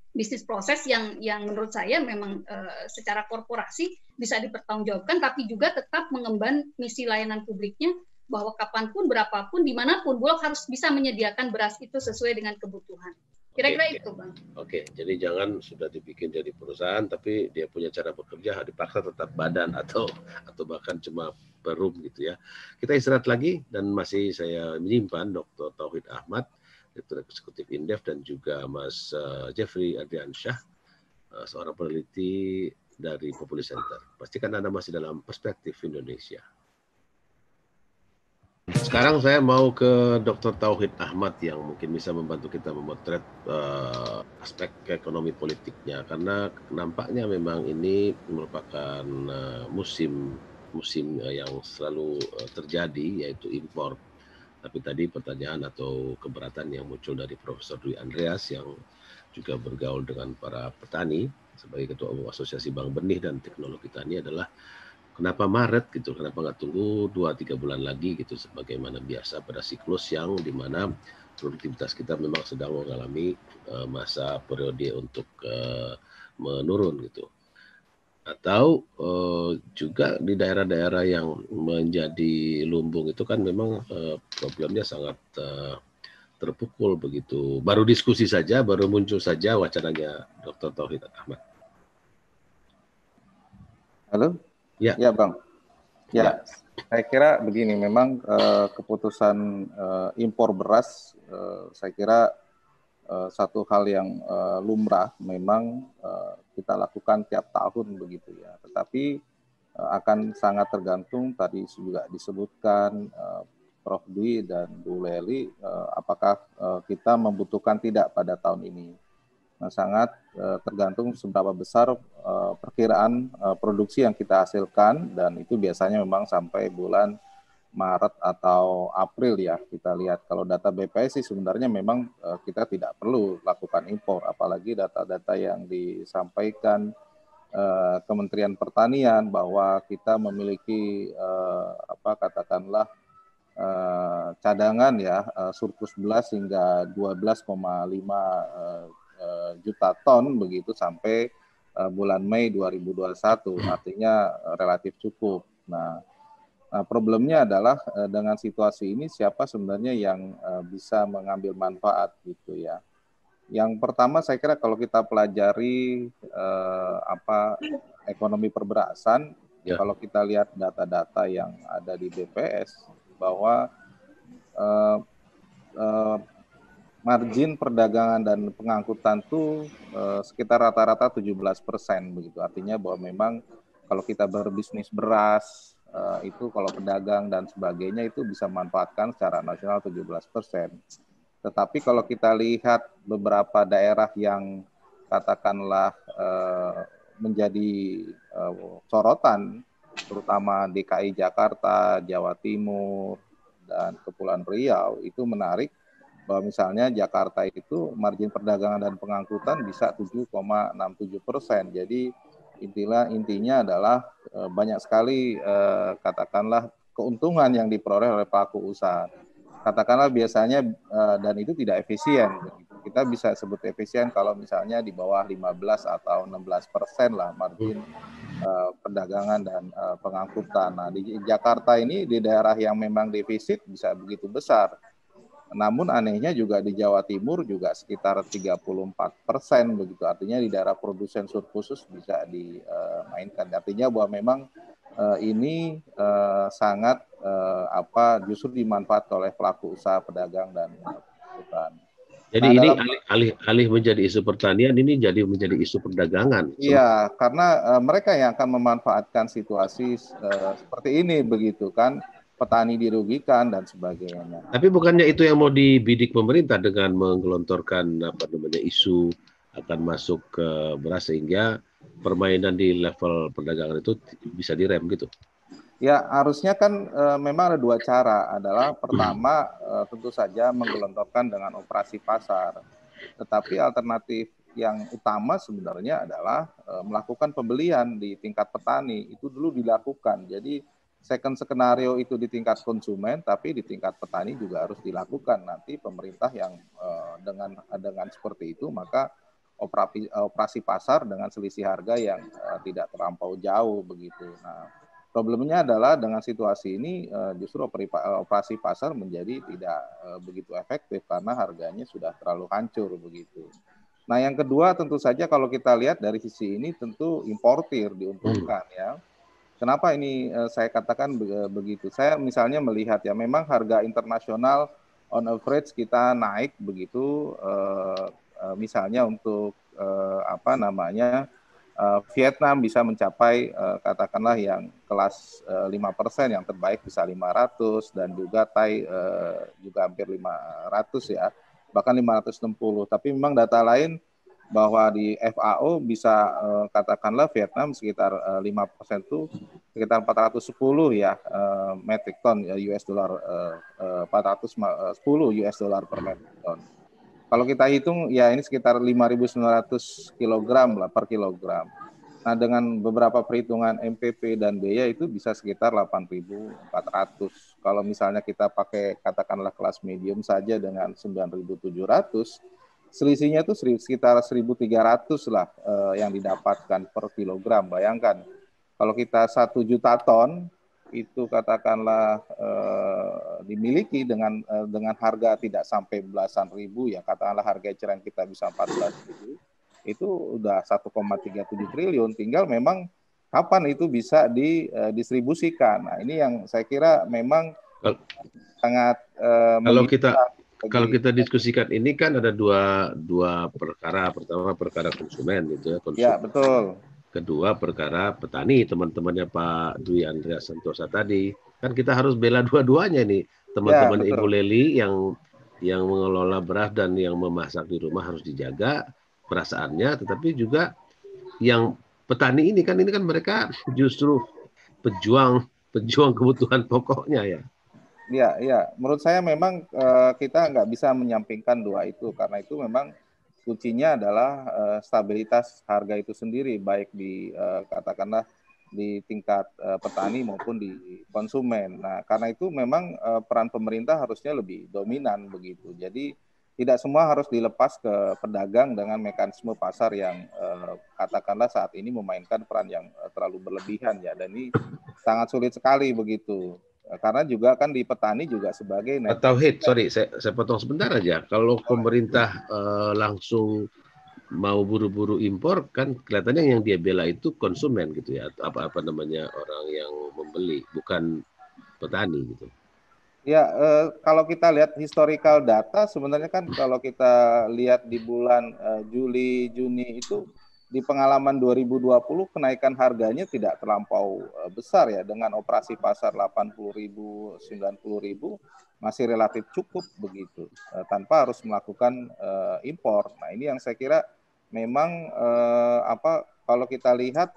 bisnis proses yang menurut saya memang secara korporasi bisa dipertanggungjawabkan, tapi juga tetap mengemban misi layanan publiknya, bahwa kapanpun, berapapun, dimanapun Bulog harus bisa menyediakan beras itu sesuai dengan kebutuhan. Kira-kira itu, Bang. Oke, jadi jangan sudah dibikin jadi perusahaan, tapi dia punya cara bekerja dipaksa tetap badan atau bahkan cuma perum gitu ya. Kita istirahat lagi, dan masih saya menyimpan Dr. Tauhid Ahmad, Direktur Eksekutif Indef, dan juga Mas Jeffrey Adriansyah, seorang peneliti dari Populi Center. Pastikan Anda masih dalam Perspektif Indonesia. Sekarang saya mau ke Dr. Tauhid Ahmad yang mungkin bisa membantu kita memotret aspek ekonomi politiknya, karena nampaknya memang ini merupakan musim yang selalu terjadi, yaitu impor. Tapi tadi pertanyaan atau keberatan yang muncul dari Profesor Dwi Andreas yang juga bergaul dengan para petani sebagai Ketua Umum Asosiasi Bank Benih dan Teknologi Tani adalah kenapa Maret gitu, kenapa nggak tunggu 2-3 bulan lagi gitu, sebagaimana biasa pada siklus yang dimana produktivitas kita memang sedang mengalami masa periode untuk menurun gitu. Atau juga di daerah-daerah yang menjadi lumbung itu kan memang problemnya sangat terpukul begitu. Baru diskusi saja, baru muncul saja wacananya Dr. Tauhid Ahmad. Halo? Ya, Bang. Ya, saya kira begini, memang keputusan impor beras, saya kira satu hal yang lumrah memang kita lakukan tiap tahun begitu ya. Tetapi akan sangat tergantung, tadi juga disebutkan Prof. Dwi dan Bu Leli, apakah kita membutuhkan tidak pada tahun ini. Nah, sangat tergantung seberapa besar perkiraan produksi yang kita hasilkan, dan itu biasanya memang sampai bulan Maret atau April ya. Kita lihat kalau data BPS sih sebenarnya memang kita tidak perlu lakukan impor, apalagi data-data yang disampaikan Kementerian Pertanian bahwa kita memiliki katakanlah cadangan ya surplus beras hingga 12,5 juta ton begitu sampai bulan Mei 2021, artinya relatif cukup. Nah, problemnya adalah dengan situasi ini siapa sebenarnya yang bisa mengambil manfaat gitu ya. Yang pertama saya kira kalau kita pelajari ekonomi perberasan, kalau kita lihat data-data yang ada di BPS bahwa margin perdagangan dan pengangkutan itu sekitar rata-rata 17% begitu. Artinya bahwa memang kalau kita berbisnis beras itu kalau pedagang dan sebagainya itu bisa memanfaatkan secara nasional 17%. Tetapi kalau kita lihat beberapa daerah yang katakanlah menjadi sorotan, terutama DKI Jakarta, Jawa Timur, dan Kepulauan Riau, itu menarik bahwa misalnya Jakarta itu margin perdagangan dan pengangkutan bisa 7,67%. Jadi intinya adalah banyak sekali katakanlah keuntungan yang diperoleh oleh pelaku usaha. Katakanlah biasanya dan itu tidak efisien. Kita bisa sebut efisien kalau misalnya di bawah 15 atau 16% lah margin perdagangan dan pengangkutan. Nah, di Jakarta ini di daerah yang memang defisit bisa begitu besar. Namun anehnya juga di Jawa Timur juga sekitar 34% begitu. Artinya di daerah produsen surplus bisa dimainkan. Artinya bahwa memang ini sangat justru dimanfaatkan oleh pelaku usaha pedagang dan pengangkutan. Jadi ini alih menjadi isu pertanian, ini jadi menjadi isu perdagangan. Iya, karena mereka yang akan memanfaatkan situasi seperti ini begitu kan. Petani dirugikan dan sebagainya. Tapi bukannya itu yang mau dibidik pemerintah dengan menggelontorkan isu akan masuk ke beras, sehingga permainan di level perdagangan itu bisa direm gitu? Ya, harusnya kan memang ada dua cara. Adalah pertama tentu saja menggelontorkan dengan operasi pasar. Tetapi alternatif yang utama sebenarnya adalah melakukan pembelian di tingkat petani. Itu dulu dilakukan. Jadi second skenario itu di tingkat konsumen, tapi di tingkat petani juga harus dilakukan. Nanti pemerintah yang dengan seperti itu, maka operasi pasar dengan selisih harga yang tidak terlampau jauh begitu. Nah, problemnya adalah dengan situasi ini justru operasi pasar menjadi tidak begitu efektif karena harganya sudah terlalu hancur begitu. Nah, yang kedua tentu saja kalau kita lihat dari sisi ini tentu importir diuntungkan ya. Kenapa ini saya katakan begitu? Saya misalnya melihat ya memang harga internasional on average kita naik begitu, misalnya untuk Vietnam bisa mencapai katakanlah yang kelas 5%, yang terbaik bisa 500, dan juga Thai juga hampir 500 ya, bahkan 560. Tapi memang data lain bahwa di FAO bisa katakanlah Vietnam sekitar 5% itu sekitar 410 ya metric ton US dollar, 410 US dollar per metric ton. Kalau kita hitung ya ini sekitar 5.900 kilogram lah per kilogram. Nah, dengan beberapa perhitungan MPP dan biaya itu bisa sekitar 8.400. Kalau misalnya kita pakai katakanlah kelas medium saja dengan 9.700, selisihnya itu sekitar 1.300 lah yang didapatkan per kilogram. Bayangkan, kalau kita 1 juta ton, itu katakanlah dimiliki dengan harga tidak sampai belasan ribu, ya katakanlah harga eceran kita bisa 14.000, itu udah 1,37 triliun. Tinggal memang kapan itu bisa didistribusikan. Nah, ini yang saya kira memang sangat kalau kita diskusikan ini kan ada dua perkara. Pertama perkara konsumen gitu ya. Ya, betul. Kedua perkara petani, teman-temannya Pak Dwi Andreas Santosa tadi. Kan kita harus bela dua-duanya nih. Teman-teman Ya, Ibu Leli yang mengelola beras dan yang memasak di rumah harus dijaga perasaannya, tetapi juga yang petani ini kan mereka justru pejuang kebutuhan pokoknya ya. Ya, menurut saya memang kita nggak bisa menyampingkan dua itu, karena itu memang kuncinya adalah stabilitas harga itu sendiri, baik di katakanlah di tingkat petani maupun di konsumen. Nah, karena itu memang peran pemerintah harusnya lebih dominan begitu. Jadi tidak semua harus dilepas ke pedagang dengan mekanisme pasar yang katakanlah saat ini memainkan peran yang terlalu berlebihan ya. Dan ini sangat sulit sekali begitu. Karena juga kan di petani juga sebagai sorry, saya potong sebentar aja. Kalau pemerintah langsung mau buru-buru impor, kan kelihatannya yang dia bela itu konsumen gitu ya, atau apa namanya, orang yang membeli, bukan petani gitu. Ya, kalau kita lihat historical data sebenarnya kan kalau kita lihat di bulan Juli, Juni itu di pengalaman 2020 kenaikan harganya tidak terlampau besar ya, dengan operasi pasar 80.000, 90.000 masih relatif cukup begitu, tanpa harus melakukan impor. Nah, ini yang saya kira memang kalau kita lihat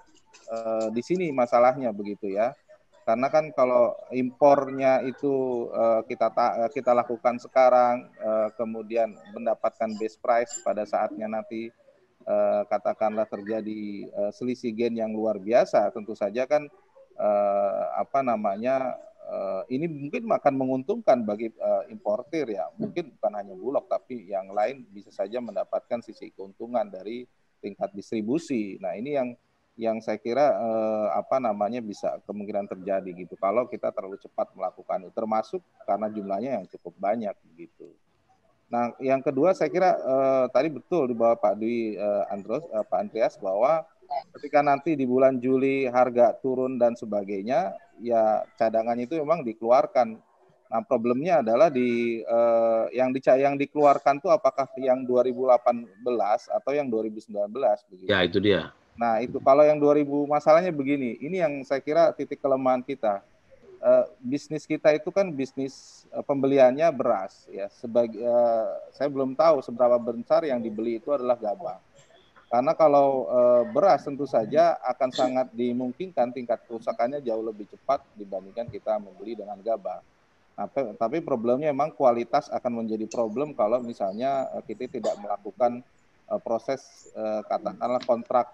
di sini masalahnya begitu ya. Karena kan kalau impornya itu kita lakukan sekarang, kemudian mendapatkan base price pada saatnya nanti katakanlah terjadi selisih gain yang luar biasa, tentu saja kan ini mungkin akan menguntungkan bagi importir ya, mungkin bukan hanya Bulog tapi yang lain bisa saja mendapatkan sisi keuntungan dari tingkat distribusi. Nah, ini yang saya kira bisa kemungkinan terjadi gitu kalau kita terlalu cepat melakukan itu, termasuk karena jumlahnya yang cukup banyak gitu. Nah, yang kedua saya kira tadi betul di bawah Pak Dwi Pak Andreas bahwa ketika nanti di bulan Juli harga turun dan sebagainya, ya cadangan itu memang dikeluarkan. Nah, problemnya adalah yang dikeluarkan tuh apakah yang 2018 atau yang 2019 begitu. Ya, itu dia. Nah, itu kalau yang 2000, masalahnya begini, ini yang saya kira titik kelemahan kita. Bisnis kita itu kan bisnis pembeliannya beras ya. Saya belum tahu seberapa besar yang dibeli itu adalah gabah. Karena kalau beras tentu saja akan sangat dimungkinkan tingkat kerusakannya jauh lebih cepat dibandingkan kita membeli dengan gabah. Nah, tapi problemnya memang kualitas akan menjadi problem kalau misalnya kita tidak melakukan proses katakanlah kontrak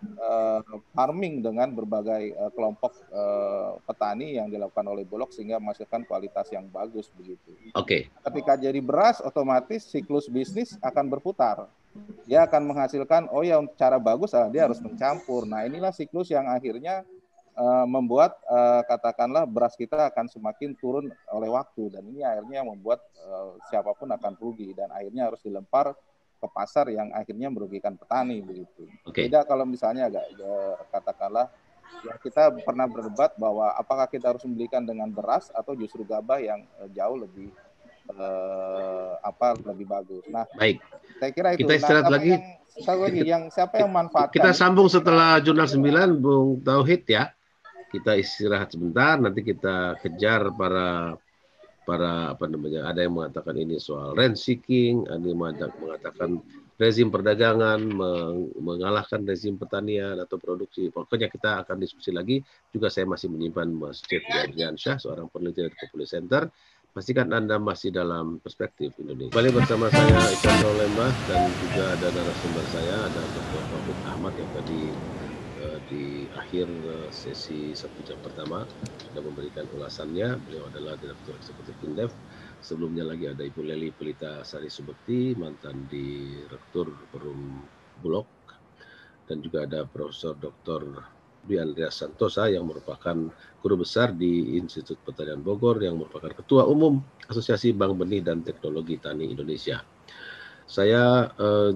farming dengan berbagai kelompok petani yang dilakukan oleh Bulog sehingga menghasilkan kualitas yang bagus begitu. Oke. Ketika jadi beras, otomatis siklus bisnis akan berputar. Dia akan menghasilkan, oh ya cara bagus dia harus mencampur. Nah inilah siklus yang akhirnya membuat katakanlah beras kita akan semakin turun oleh waktu, dan ini akhirnya membuat siapapun akan rugi dan akhirnya harus dilempar ke pasar yang akhirnya merugikan petani begitu. Beda kalau misalnya katakanlah ya kita pernah berdebat bahwa apakah kita harus membelikan dengan beras atau justru gabah yang jauh lebih lebih bagus. Nah, baik. Saya kira itu. Kita istirahat lagi. Siapa yang manfaatkan? Kita sambung setelah Jurnal 9, Bung Tauhid ya. Kita istirahat sebentar, nanti kita kejar para ada yang mengatakan ini soal rent seeking, ada yang mengatakan rezim perdagangan mengalahkan rezim pertanian atau produksi. Pokoknya kita akan diskusi lagi. Juga saya masih menyimpan Mas Jeffrey Adriansyah, seorang peneliti dari Populi Center. Pastikan Anda masih dalam perspektif Indonesia. Kembali bersama saya Ican Lembah, dan juga ada narasumber saya, ada Dr. Taufik Ahmad yang tadi di akhir sesi 1 jam pertama sudah memberikan ulasannya. Beliau adalah Direktur Eksekutif Indef. Sebelumnya lagi ada Ibu Lely Pelita Sari Subekti, mantan Direktur Perum Bulog, dan juga ada Profesor Dr. Dwi Andreas Santosa yang merupakan guru besar di Institut Pertanian Bogor, yang merupakan Ketua Umum Asosiasi Bank Benih dan Teknologi Tani Indonesia. Kita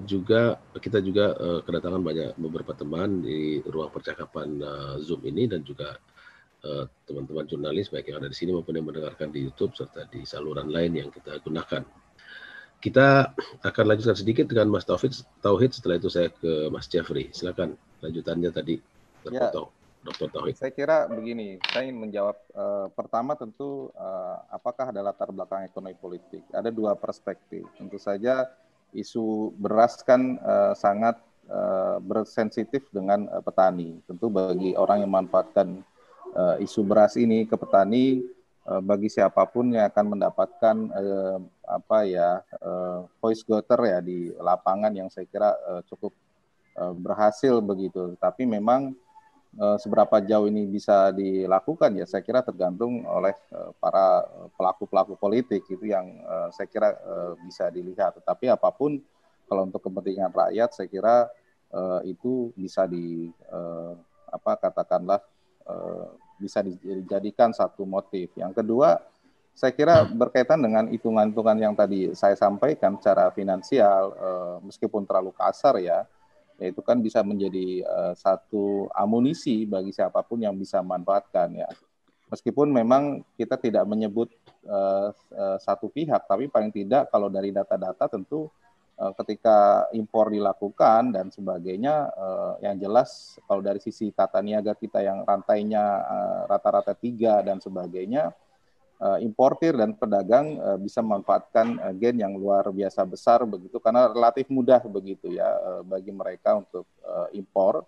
juga kedatangan beberapa teman di ruang percakapan Zoom ini, dan juga teman-teman jurnalis baik yang ada di sini maupun yang mendengarkan di YouTube serta di saluran lain yang kita gunakan. Kita akan lanjutkan sedikit dengan Mas Tauhid, setelah itu saya ke Mas Jeffrey. Silakan lanjutannya tadi terpotong. Dr. Tauhid. Saya kira begini, saya ingin menjawab pertama tentu apakah ada latar belakang ekonomi politik. Ada dua perspektif. Tentu saja isu beras kan sangat bersensitif dengan petani. Tentu bagi orang yang memanfaatkan isu beras ini ke petani, bagi siapapun yang akan mendapatkan voice voter ya di lapangan yang saya kira cukup berhasil begitu. Tapi memang seberapa jauh ini bisa dilakukan ya saya kira tergantung oleh para pelaku-pelaku politik, itu yang saya kira bisa dilihat. Tetapi apapun kalau untuk kepentingan rakyat saya kira itu bisa bisa dijadikan satu motif. Yang kedua, saya kira berkaitan dengan hitungan-hitungan yang tadi saya sampaikan secara finansial, meskipun terlalu kasar ya itu kan bisa menjadi satu amunisi bagi siapapun yang bisa memanfaatkan ya. Meskipun memang kita tidak menyebut satu pihak, tapi paling tidak kalau dari data-data tentu ketika impor dilakukan dan sebagainya, yang jelas kalau dari sisi tata niaga kita yang rantainya rata-rata 3 dan sebagainya, importir dan pedagang bisa memanfaatkan gain yang luar biasa besar begitu, karena relatif mudah begitu ya bagi mereka untuk impor,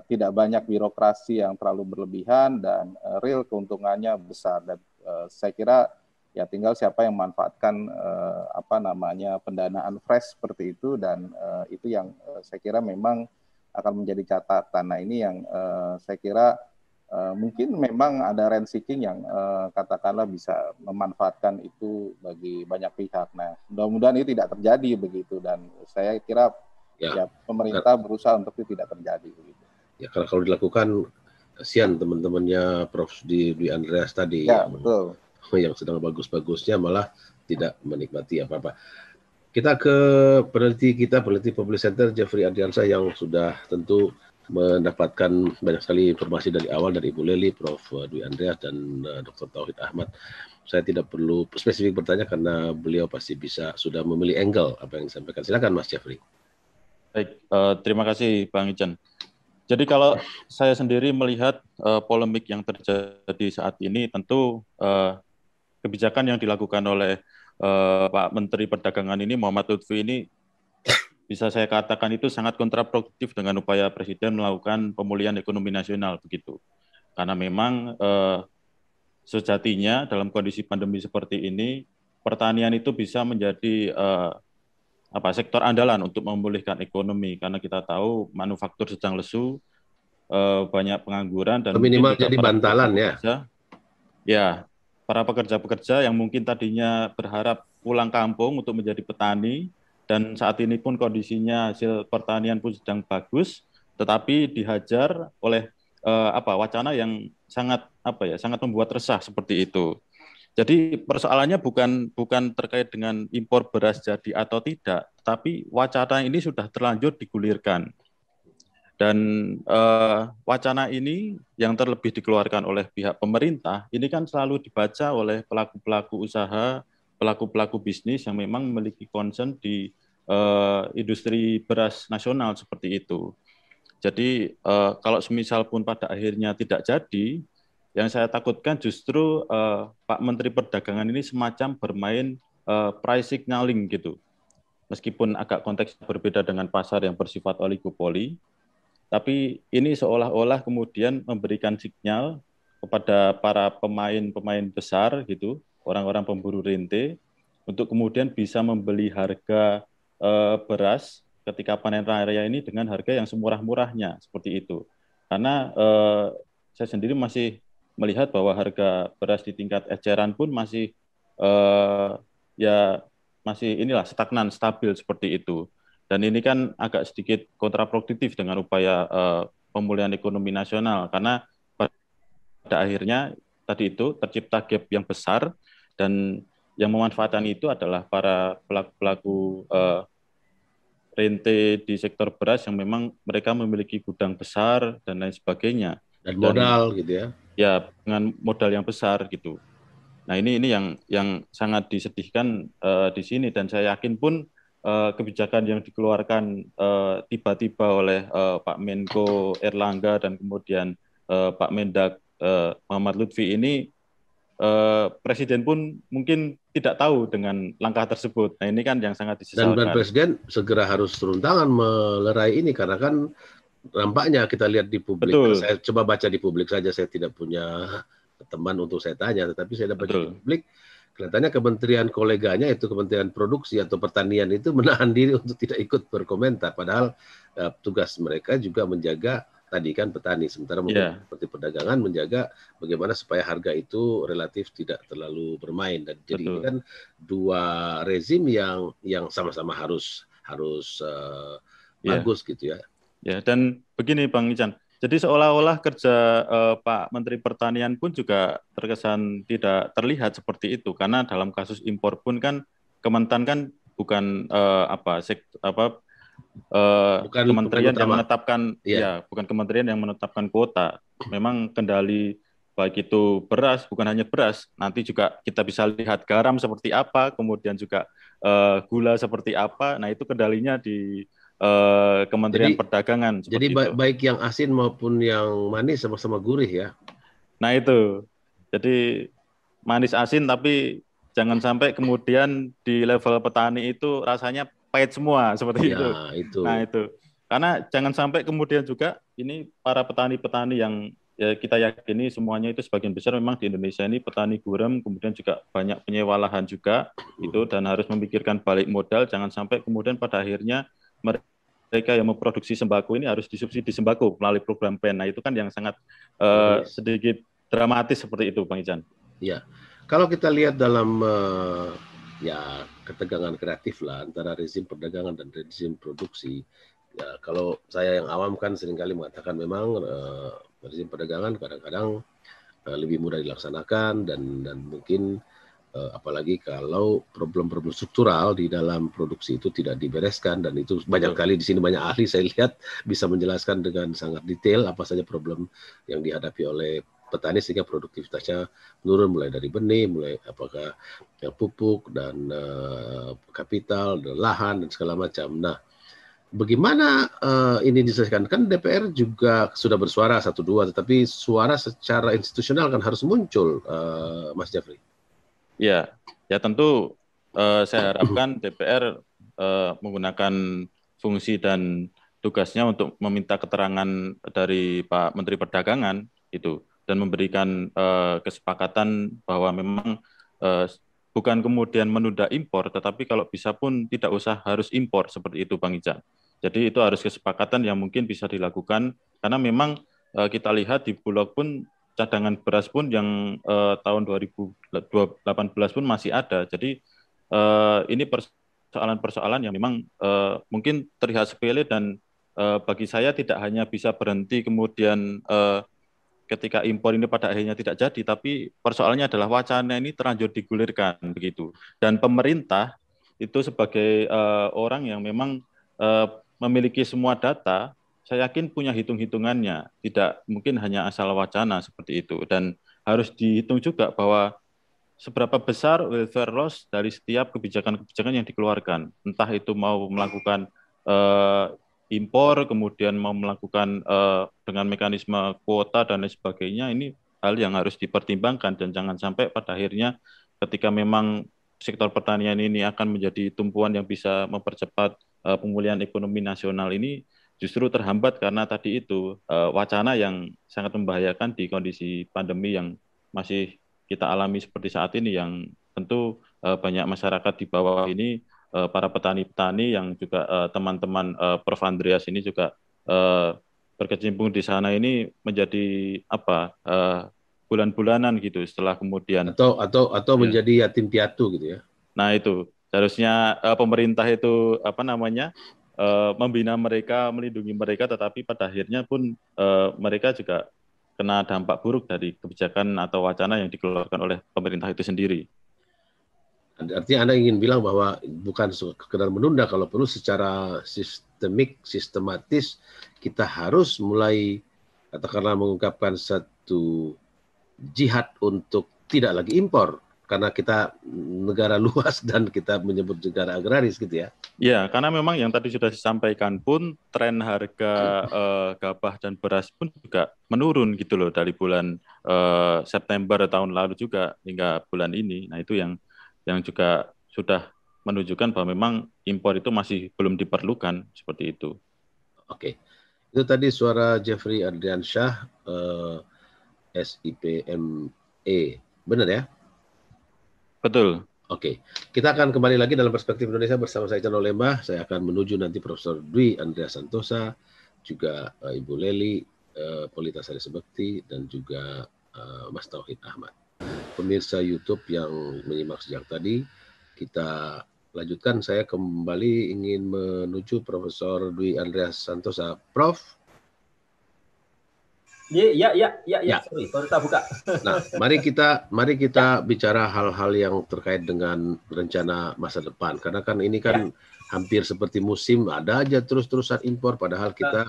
tidak banyak birokrasi yang terlalu berlebihan dan real keuntungannya besar. Dan saya kira ya tinggal siapa yang memanfaatkan pendanaan fresh seperti itu, dan itu yang saya kira memang akan menjadi catatan. Nah ini yang saya kira mungkin memang ada rent seeking yang katakanlah bisa memanfaatkan itu bagi banyak pihak. Nah, mudah-mudahan ini tidak terjadi begitu, dan saya kira ya pemerintah berusaha untuk itu tidak terjadi begitu. Ya kalau dilakukan, kasihan teman-temannya Prof. Dwi Andreas tadi betul. Yang sedang bagus-bagusnya malah tidak menikmati apa-apa. Kita ke peneliti Populi Center Jeffrey Adriansyah yang sudah tentu mendapatkan banyak sekali informasi dari awal dari Ibu Lely, Prof. Dwi Andreas, dan Dr. Tauhid Ahmad. Saya tidak perlu spesifik bertanya karena beliau pasti sudah memilih angle apa yang disampaikan. Silakan Mas Jeffrey. Baik, terima kasih Bang Ican. Jadi kalau saya sendiri melihat polemik yang terjadi saat ini, tentu kebijakan yang dilakukan oleh Pak Menteri Perdagangan ini, Muhammad Lutfi ini, bisa saya katakan itu sangat kontraproduktif dengan upaya Presiden melakukan pemulihan ekonomi nasional begitu. Karena memang sejatinya dalam kondisi pandemi seperti ini, pertanian itu bisa menjadi sektor andalan untuk memulihkan ekonomi, karena kita tahu manufaktur sedang lesu, banyak pengangguran, dan minimal mungkin juga jadi para bantalan pekerja, ya para pekerja-pekerja yang mungkin tadinya berharap pulang kampung untuk menjadi petani, dan saat ini pun kondisinya hasil pertanian pun sedang bagus, tetapi dihajar oleh wacana yang sangat sangat membuat resah seperti itu. Jadi persoalannya bukan terkait dengan impor beras jadi atau tidak, tapi wacana ini sudah terlanjur digulirkan. Dan wacana ini yang terlebih dikeluarkan oleh pihak pemerintah, ini kan selalu dibaca oleh pelaku-pelaku usaha, pelaku-pelaku bisnis yang memang memiliki concern di industri beras nasional seperti itu. Jadi kalau semisal pun pada akhirnya tidak jadi, yang saya takutkan justru Pak Menteri Perdagangan ini semacam bermain price signaling gitu. Meskipun agak konteksnya berbeda dengan pasar yang bersifat oligopoli, tapi ini seolah-olah kemudian memberikan sinyal kepada para pemain besar gitu, orang-orang pemburu rente, untuk kemudian bisa membeli harga beras ketika panen raya ini dengan harga yang semurah-murahnya seperti itu. Karena saya sendiri masih melihat bahwa harga beras di tingkat eceran pun masih masih stagnan, stabil seperti itu. Dan ini kan agak sedikit kontraproduktif dengan upaya pemulihan ekonomi nasional, karena pada akhirnya tadi itu tercipta gap yang besar, dan yang memanfaatkan itu adalah para pelaku-pelaku rente di sektor beras yang memang mereka memiliki gudang besar dan lain sebagainya. Dan modal gitu ya. Ya, dengan modal yang besar gitu. Nah, ini yang sangat disedihkan di sini, dan saya yakin pun kebijakan yang dikeluarkan tiba-tiba oleh Pak Menko Erlangga dan kemudian Pak Mendak Muhammad Lutfi ini, Presiden pun mungkin tidak tahu dengan langkah tersebut. Nah, ini kan yang sangat disesalkan. Dan Presiden segera harus turun tangan melerai ini, karena kan nampaknya kita lihat di publik. Saya coba baca di publik saja, saya tidak punya teman untuk saya tanya, tetapi saya dapat di publik, kelihatannya kementerian koleganya itu Kementerian Produksi atau Pertanian itu menahan diri untuk tidak ikut berkomentar, padahal tugas mereka juga menjaga tadi kan petani, sementara mungkin seperti perdagangan menjaga bagaimana supaya harga itu relatif tidak terlalu bermain. Dan jadi ini kan dua rezim yang sama-sama harus bagus gitu ya. Ya, dan begini Bang Ican, jadi seolah-olah kerja Pak Menteri Pertanian pun juga terkesan tidak terlihat seperti itu, karena dalam kasus impor pun kan Kementan kan bukan kementerian yang menetapkan bukan kementerian yang menetapkan kuota. Memang kendali baik itu beras, bukan hanya beras, nanti juga kita bisa lihat garam seperti apa, kemudian juga gula seperti apa. Nah, itu kendalinya di Kementerian Perdagangan. Jadi baik yang asin maupun yang manis sama-sama gurih ya. Nah itu, jadi manis asin, tapi jangan sampai kemudian di level petani itu rasanya pahit semua seperti itu. Nah itu, karena jangan sampai kemudian juga ini para petani-petani yang kita yakini semuanya itu sebagian besar memang di Indonesia ini petani gurem, kemudian juga banyak penyewa lahan juga itu, dan harus memikirkan balik modal. Jangan sampai kemudian pada akhirnya mereka yang memproduksi sembako ini harus disubsidi sembako melalui program PEN. Nah, itu kan yang sangat sedikit dramatis seperti itu, Bang Ican. Ya, kalau kita lihat dalam ketegangan kreatif lah antara rezim perdagangan dan rezim produksi. Ya, kalau saya yang awam kan seringkali mengatakan memang rezim perdagangan kadang-kadang lebih mudah dilaksanakan dan mungkin apalagi kalau problem-problem struktural di dalam produksi itu tidak dibereskan, dan itu banyak kali di sini banyak ahli saya lihat bisa menjelaskan dengan sangat detail apa saja problem yang dihadapi oleh petani sehingga produktivitasnya menurun, mulai dari benih, mulai apakah pupuk dan kapital dan lahan dan segala macam. Nah, bagaimana ini diselesaikan? Kan DPR juga sudah bersuara 1-2, tetapi suara secara institusional kan harus muncul, Mas Jafri. Ya tentu saya harapkan DPR menggunakan fungsi dan tugasnya untuk meminta keterangan dari Pak Menteri Perdagangan itu dan memberikan kesepakatan bahwa memang bukan kemudian menunda impor, tetapi kalau bisa pun tidak usah harus impor seperti itu, Bang Ica. Jadi itu harus kesepakatan yang mungkin bisa dilakukan karena memang kita lihat di Bulog pun cadangan beras pun yang tahun 2018 pun masih ada. Jadi ini persoalan-persoalan yang memang mungkin terlihat sepele dan bagi saya tidak hanya bisa berhenti kemudian ketika impor ini pada akhirnya tidak jadi, tapi persoalannya adalah wacana ini terlanjur digulirkan begitu. Dan pemerintah itu sebagai orang yang memang memiliki semua data, saya yakin punya hitung-hitungannya, tidak mungkin hanya asal wacana seperti itu. Dan harus dihitung juga bahwa seberapa besar welfare loss dari setiap kebijakan-kebijakan yang dikeluarkan. Entah itu mau melakukan impor, kemudian mau melakukan dengan mekanisme kuota dan lain sebagainya, ini hal yang harus dipertimbangkan dan jangan sampai pada akhirnya ketika memang sektor pertanian ini akan menjadi tumpuan yang bisa mempercepat pemulihan ekonomi nasional ini justru terhambat karena tadi itu wacana yang sangat membahayakan di kondisi pandemi yang masih kita alami seperti saat ini, yang tentu banyak masyarakat di bawah ini, para petani-petani yang juga teman-teman Prof. Andreas ini juga berkecimpung di sana ini menjadi apa bulan-bulanan gitu setelah kemudian atau menjadi yatim piatu gitu ya. Nah itu seharusnya pemerintah itu apa namanya membina mereka, melindungi mereka, tetapi pada akhirnya pun mereka juga kena dampak buruk dari kebijakan atau wacana yang dikeluarkan oleh pemerintah itu sendiri. Artinya Anda ingin bilang bahwa bukan sekedar menunda, kalau perlu secara sistematis kita harus mulai katakanlah mengungkapkan satu jihad untuk tidak lagi impor karena kita negara luas dan kita menyebut negara agraris gitu ya. Ya, karena memang yang tadi sudah disampaikan pun tren harga gabah dan beras pun juga menurun gitu loh dari bulan September tahun lalu juga hingga bulan ini. Nah itu yang juga sudah menunjukkan bahwa memang impor itu masih belum diperlukan seperti itu. Oke, itu tadi suara Jeffrey Ardiansyah, SIPME, benar ya? Betul. Oke, kita akan kembali lagi dalam perspektif Indonesia bersama saya Chandra Lembah. Saya akan menuju nanti Profesor Dwi Andreas Santosa, juga Ibu Leli Polita Sari Sebekti, dan juga Mas Tauhid Ahmad. Pemirsa YouTube yang menyimak sejak tadi, kita lanjutkan. Saya kembali ingin menuju Profesor Dwi Andreas Santosa. Prof. Ya. Sorry, baru tak buka. Nah, mari kita bicara hal-hal yang terkait dengan rencana masa depan. Karena kan ini kan hampir seperti musim, ada aja terus-terusan impor. Padahal kita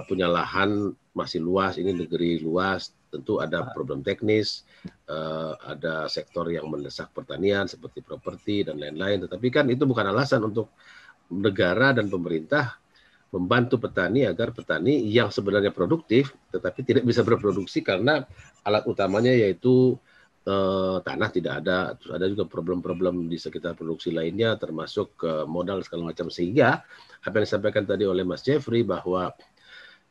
punya lahan masih luas, ini negeri luas. Tentu ada problem teknis, ada sektor yang mendesak pertanian seperti properti dan lain-lain. Tetapi kan itu bukan alasan untuk negara dan pemerintah membantu petani agar petani yang sebenarnya produktif tetapi tidak bisa berproduksi karena alat utamanya yaitu tanah tidak ada. Terus ada juga problem-problem di sekitar produksi lainnya termasuk modal segala macam, sehingga apa yang disampaikan tadi oleh Mas Jeffrey bahwa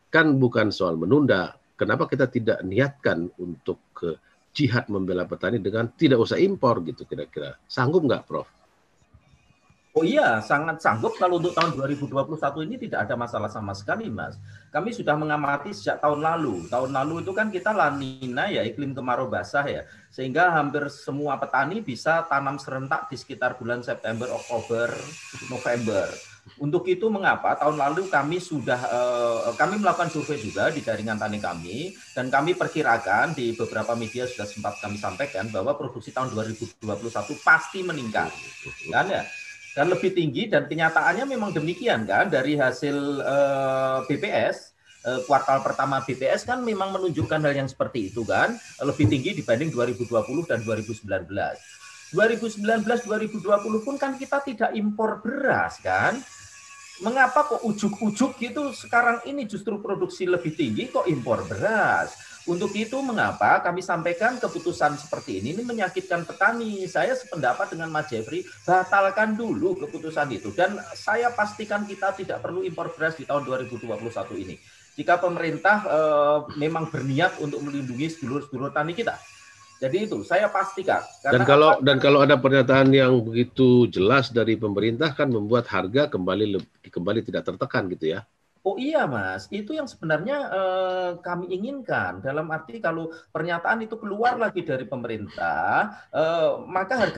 kan bukan soal menunda. Kenapa kita tidak niatkan untuk jihad membela petani dengan tidak usah impor gitu kira-kira? Sanggup nggak, Prof? Oh iya, sangat sanggup. Kalau untuk tahun 2021 ini tidak ada masalah sama sekali, Mas. Kami sudah mengamati sejak tahun lalu. Tahun lalu itu kan kita La Nina ya, iklim kemarau basah ya. Sehingga hampir semua petani bisa tanam serentak di sekitar bulan September, Oktober, November. Untuk itu mengapa tahun lalu kami sudah kami melakukan survei juga di jaringan tani kami, dan kami perkirakan di beberapa media sudah sempat kami sampaikan bahwa produksi tahun 2021 pasti meningkat. Kan ya? Dan lebih tinggi, dan kenyataannya memang demikian kan, dari hasil BPS kuartal pertama BPS kan memang menunjukkan hal yang seperti itu kan, lebih tinggi dibanding 2020 dan 2019. 2019-2020 pun kan kita tidak impor beras kan. Mengapa kok ujuk-ujuk gitu sekarang ini justru produksi lebih tinggi kok impor beras? Untuk itu mengapa kami sampaikan keputusan seperti ini menyakitkan petani. Saya sependapat dengan Mas Jeffrey, batalkan dulu keputusan itu. Dan saya pastikan kita tidak perlu impor beras di tahun 2021 ini. Jika pemerintah memang berniat untuk melindungi sedulur-sedulur tani kita. Jadi itu saya pastikan. Dan kalau ada pernyataan yang begitu jelas dari pemerintah kan membuat harga kembali tidak tertekan gitu ya. Oh iya Mas, itu yang sebenarnya kami inginkan. Dalam arti kalau pernyataan itu keluar lagi dari pemerintah, maka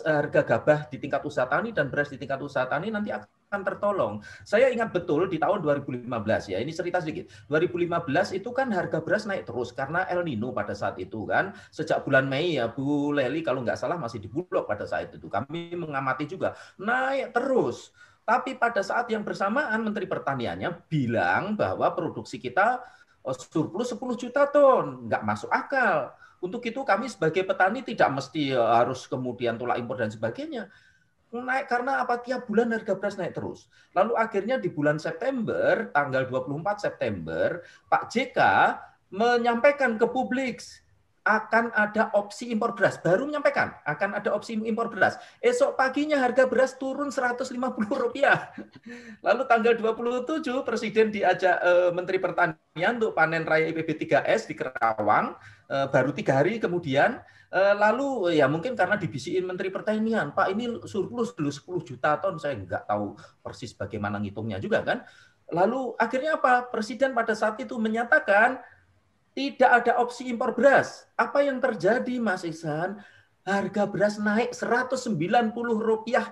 harga gabah di tingkat usaha tani dan beras di tingkat usaha tani nanti akan tertolong. Saya ingat betul di tahun 2015 ya, ini cerita sedikit. 2015 itu kan harga beras naik terus karena El Nino pada saat itu kan. Sejak bulan Mei ya, Bu Leli kalau nggak salah masih di Bulog pada saat itu. Kami mengamati juga, naik terus. Tapi pada saat yang bersamaan Menteri Pertaniannya bilang bahwa produksi kita surplus 10 juta ton, nggak masuk akal. Untuk itu kami sebagai petani tidak mesti harus kemudian tolak impor dan sebagainya. Naik karena apa? Tiap bulan harga beras naik terus. Lalu akhirnya di bulan September, tanggal 24 September, Pak JK menyampaikan ke publik akan ada opsi impor beras. Baru menyampaikan akan ada opsi impor beras. Esok paginya harga beras turun Rp150. Lalu tanggal 27 Presiden diajak Menteri Pertanian untuk panen raya IPB 3S di Kerawang. Baru 3 hari kemudian. Lalu ya mungkin karena dibisikin Menteri Pertanian, Pak ini surplus dulu 10 juta ton. Saya nggak tahu persis bagaimana ngitungnya juga kan. Lalu akhirnya apa? Presiden pada saat itu menyatakan tidak ada opsi impor beras. Apa yang terjadi, Mas Ihsan? Harga beras naik Rp190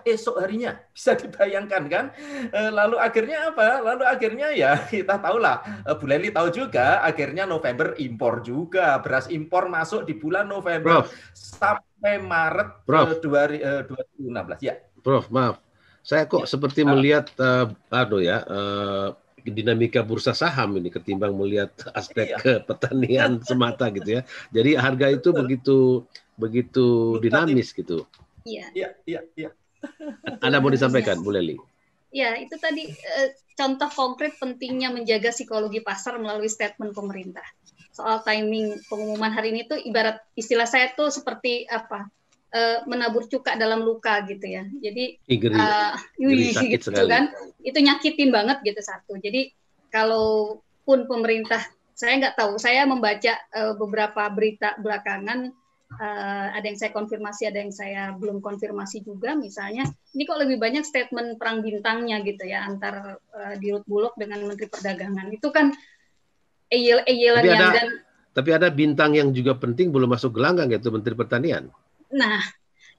esok harinya. Bisa dibayangkan kan? Lalu akhirnya apa? Lalu akhirnya ya kita tahulah, Bu Leli tahu juga, akhirnya November impor juga. Beras impor masuk di bulan November sampai Maret 2016. Ya. Prof, maaf. Saya kok seperti melihat dinamika bursa saham ini ketimbang melihat aspek pertanian semata gitu ya. Jadi harga itu begitu dinamis gitu. Iya. Anda mau disampaikan, Bu Leli? Ya, itu tadi contoh konkret pentingnya menjaga psikologi pasar melalui statement pemerintah. Soal timing pengumuman hari ini tuh ibarat istilah saya tuh seperti apa? Menabur cuka dalam luka gitu ya. Jadi sakit gitu sekali. kan. Itu nyakitin banget gitu satu. Jadi kalaupun pemerintah, saya nggak tahu, saya membaca beberapa berita belakangan, ada yang saya konfirmasi, ada yang saya belum konfirmasi juga. Misalnya, ini kok lebih banyak statement perang bintangnya gitu ya antar Dirut Bulog dengan Menteri Perdagangan. Itu kan eyel-eyelan tapi ada bintang yang juga penting belum masuk gelanggang, yaitu Menteri Pertanian. Nah,